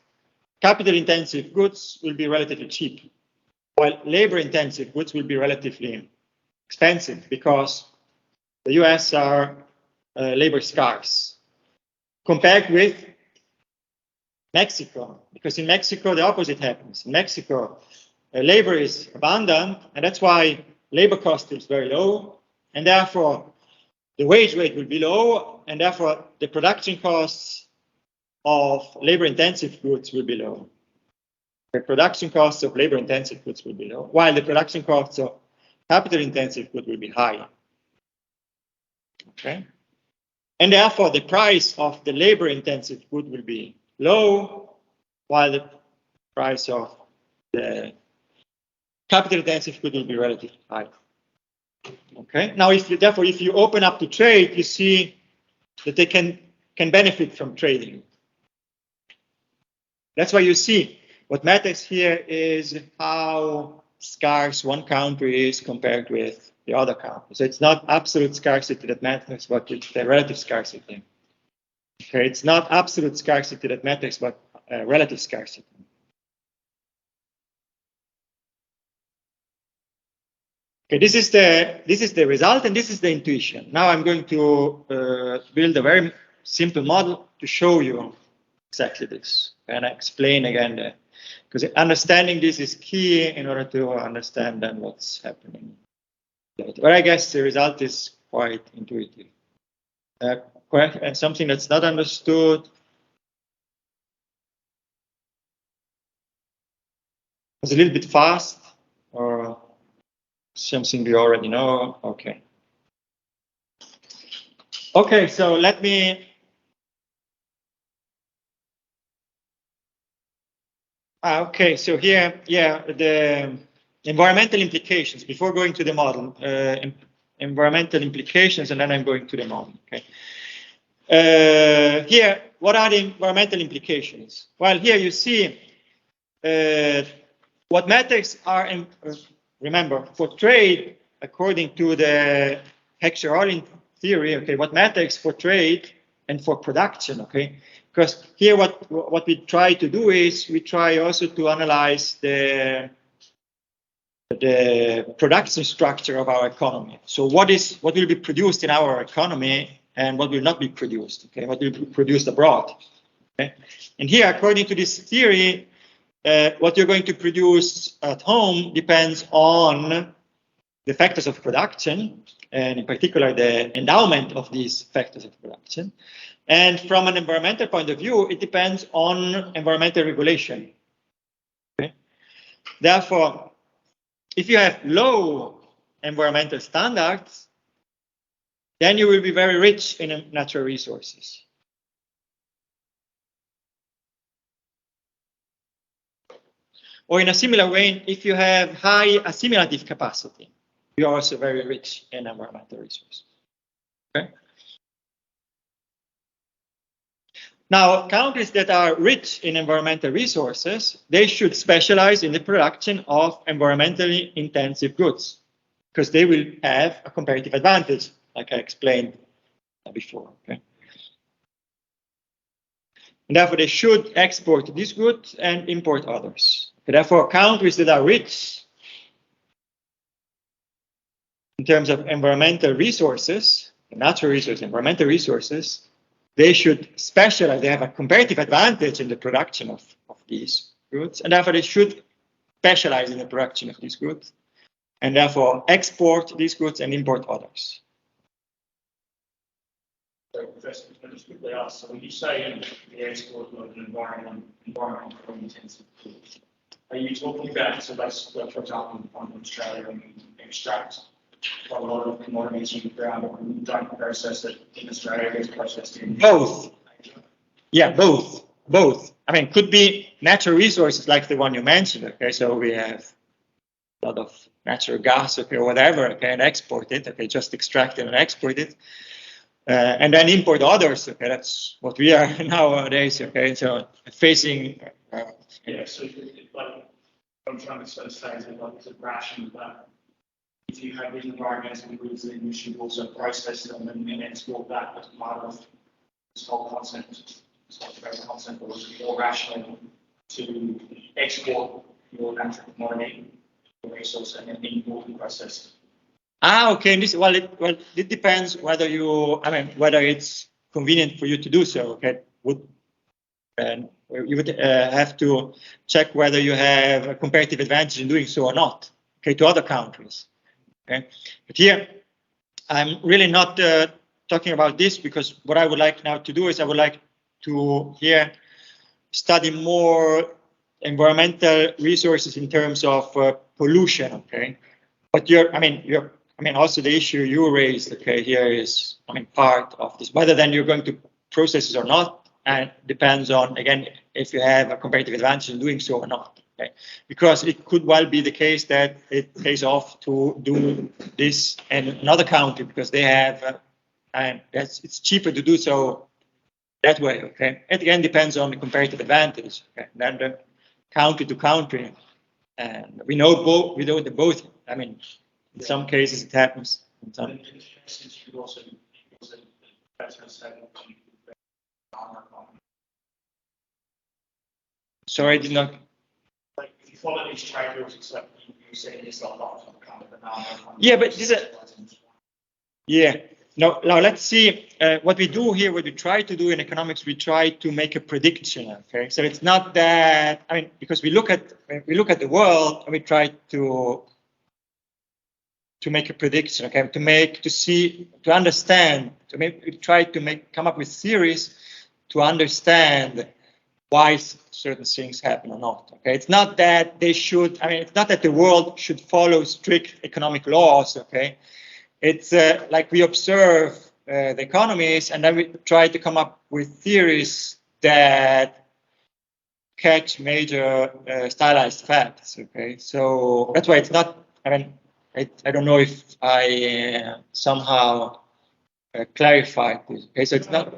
capital intensive goods will be relatively cheap, while labor intensive goods will be relatively expensive because the US are labor scarce compared with Mexico, because in Mexico the opposite happens. In Mexico, labor is abundant, and that's why labor cost is very low, and therefore the wage rate will be low, and therefore the production costs of labor-intensive goods will be low. The production costs of labor-intensive goods will be low, while the production costs of capital-intensive goods will be high. Okay, and therefore the price of the labor-intensive good will be low, while the price of the capital-intensive good will be relatively high. Okay. Now, if you open up to trade, you see that they can benefit from trading. That's why you see what matters here is how scarce one country is compared with the other country. So it's not absolute scarcity that matters, but it's the relative scarcity. Okay, it's not absolute scarcity that matters, but relative scarcity. Okay, this is the result, and this is the intuition. Now I'm going to build a very simple model to show you exactly this, and I explain again because understanding this is key in order to understand then what's happening later. But I guess the result is quite intuitive. Correct, and something that's not understood. It's a little bit fast, or something we already know. Okay. Okay, so let me. Okay, so here, yeah, the environmental implications. Before going to the model, environmental implications, and then I'm going to the model. Okay. Here, what are the environmental implications? Well, here you see what matters are, remember, for trade, according to the Heckscher-Ohlin theory, okay, what matters for trade and for production, okay? Because here what we try to do is we try also to analyze the production structure of our economy. So what will be produced in our economy and what will not be produced, okay? What will be produced abroad, okay? And here, according to this theory, what you're going to produce at home depends on the factors of production, and in particular, the endowment of these factors of production. And from an environmental point of view, it depends on environmental regulation. Okay? Therefore, if you have low environmental standards, then you will be very rich in natural resources. Or in a similar way, if you have high assimilative capacity, you are also very rich in environmental resources. Okay? Now, countries that are rich in environmental resources, they should specialize in the production of environmentally intensive goods, because they will have a comparative advantage, like I explained before. Okay? And therefore, they should export these goods and import others. Therefore, countries that are rich in terms of environmental resources, natural resources, environmental resources, they should specialize, they have a comparative advantage in the production of these goods, and therefore they should specialize in the production of these goods, and therefore export these goods and import others.
So, Professor, can I just quickly ask, so when you say the export of an environmental intensive tools, are you talking about, so basically, for example, in Australia, we extract quite a lot of commodities from the ground, but we don't process it in Australia, it's processed in
Both.
Asia?
Yeah, both. Both. I mean, could be natural resources like the one you mentioned. Okay, so we have a lot of natural gas, okay, or whatever, okay, and export it. Okay, just extract it and export it, and then import others. Okay, that's what we are nowadays. Okay, so facing.
Yeah, so like, I'm trying to sort of say is that like it's a ration, but if you have these environmental goods, then you should also process them and export that as part of this whole concept. It's not a great concept, but it's more rational to export your natural commodity, your resource, and then import and process it.
Okay. And this, it depends whether whether it's convenient for you to do so. Okay, and you would have to check whether you have a comparative advantage in doing so or not. Okay, to other countries. Okay, but here I'm really not talking about this, because what I would like now to do is I would like to here study more environmental resources in terms of pollution. Okay, but also the issue you raised. Okay, here is part of this. Whether then you're going to process it or not, and depends on, again, if you have a comparative advantage in doing so or not. Okay, because it could well be the case that it pays off to do this in another country because they have, and it's cheaper to do so that way. Okay, it again depends on the comparative advantage. Okay, then the country to country, and we know both. We know that both. I mean, in some cases it happens. In some.
And in this instance, you also better say
Sorry, I did not.
like if you follow these trade rules, it's like you say it's not from kind of banana.
Yeah, but this is yeah. Now let's see what we do here. What we try to do in economics, we try to make a prediction. Okay, so it's not that, because we look at the world and we try to make a prediction. Okay, come up with theories to understand why certain things happen or not. Okay, it's not that they should. It's not that the world should follow strict economic laws. Okay, it's like we observe the economies, and then we try to come up with theories that catch major stylized facts. Okay, so that's why it's not. I don't know if I somehow clarified this. Okay, so it's not.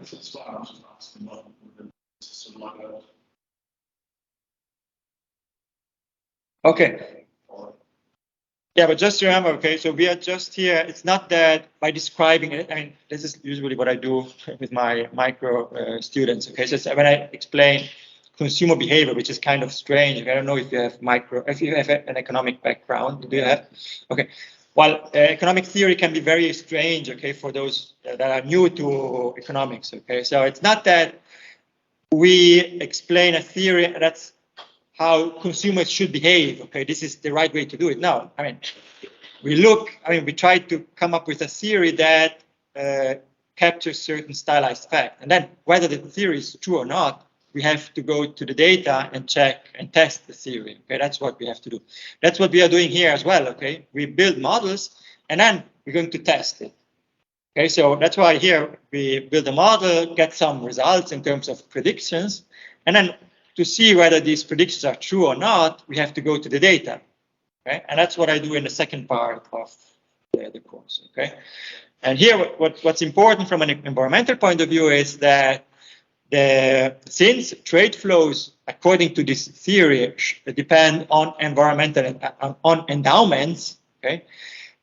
Okay. Yeah, but just remember, okay, so we are just here. It's not that by describing it. This is usually what I do with my micro students. Okay, so when I explain consumer behavior, which is kind of strange. I don't know if you have an economic background. Do you have? Okay. Well, economic theory can be very strange. Okay, for those that are new to economics. Okay, so it's not that we explain a theory that's how consumers should behave. Okay, this is the right way to do it. No, we try to come up with a theory that captures certain stylized fact, and then whether the theory is true or not, we have to go to the data and check and test the theory. Okay, that's what we have to do. That's what we are doing here as well. Okay, we build models and then we're going to test it. Okay, so that's why here we build a model, get some results in terms of predictions, and then to see whether these predictions are true or not, we have to go to the data. Okay, and that's what I do in the second part of the course. Okay, and here what's important from an environmental point of view is that since trade flows, according to this theory, depend on on endowments. Okay,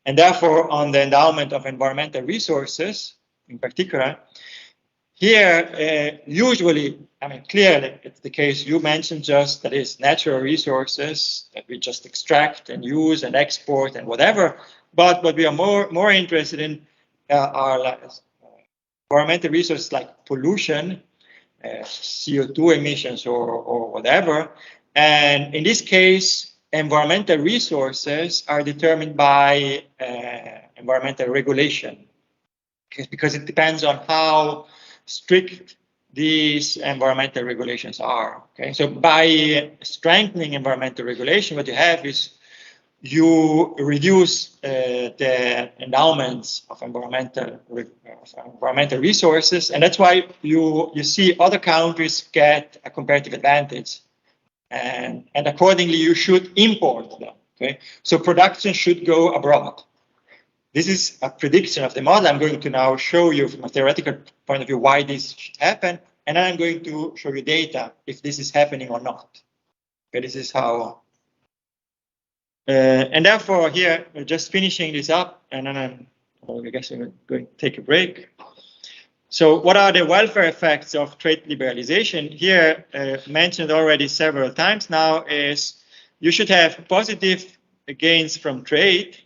and therefore on the endowment of environmental resources in particular. Here, usually, clearly, it's the case you mentioned just, that is natural resources that we just extract and use and export and whatever. But what we are more interested in are environmental resources like pollution, CO2 emissions or whatever. And in this case, environmental resources are determined by environmental regulation. because it depends on how strict these environmental regulations are. Okay, so by strengthening environmental regulation, what you have is you reduce the endowments of environmental resources, and that's why you see other countries get a comparative advantage, and accordingly you should import them. Okay, so production should go abroad. This is a prediction of the model. I'm going to now show you from a theoretical point of view why this should happen, and then I'm going to show you data if this is happening or not. Okay, this is how. And therefore, here we're just finishing this up, and then I guess I'm going to take a break. So, what are the welfare effects of trade liberalization? Here, mentioned already several times now, is you should have positive gains from trade.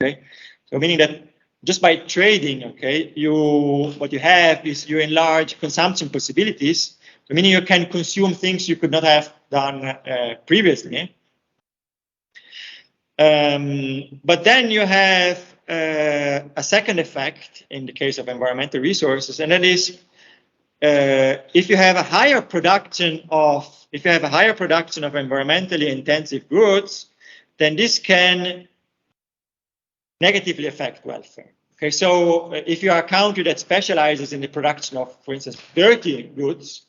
Okay, so meaning that just by trading, okay, what you have is you enlarge consumption possibilities, so meaning you can consume things you could not have done previously. But then you have a second effect in the case of environmental resources, and that is if you have a higher production of environmentally intensive goods, then this can negatively affect welfare. Okay, so if you are a country that specializes in the production of, for instance, dirty goods,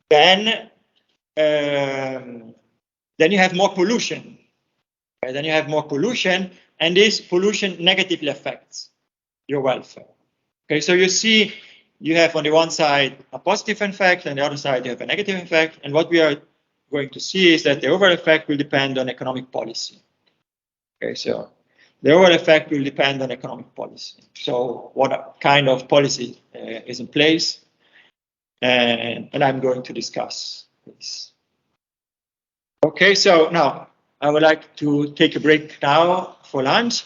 then you have more pollution. Okay, then you have more pollution, and this pollution negatively affects your welfare. Okay, so you see, you have on the one side a positive effect, and on the other side you have a negative effect. And what we are going to see is that the overall effect will depend on economic policy. Okay, so the overall effect will depend on economic policy. So what kind of policy is in place, and I'm going to discuss this. Okay, so now I would like to take a break now for lunch,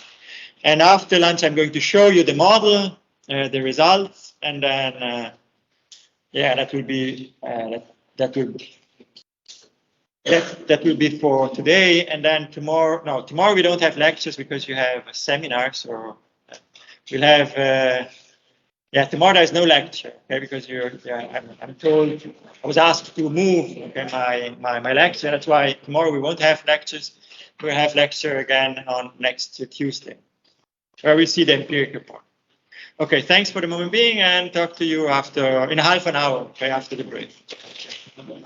and after lunch I'm going to show you the model, the results, and then yeah, that will be that will be for today. And then tomorrow we don't have lectures because you have a seminar, so we'll have yeah, tomorrow there's no lecture, okay, because I'm told, I was asked to move, okay, my lecture. That's why tomorrow we won't have lectures. We'll have lecture again on next Tuesday, where we see the empirical part. Okay, thanks for the moment being, and talk to you in half an hour, okay, after the break. Okay.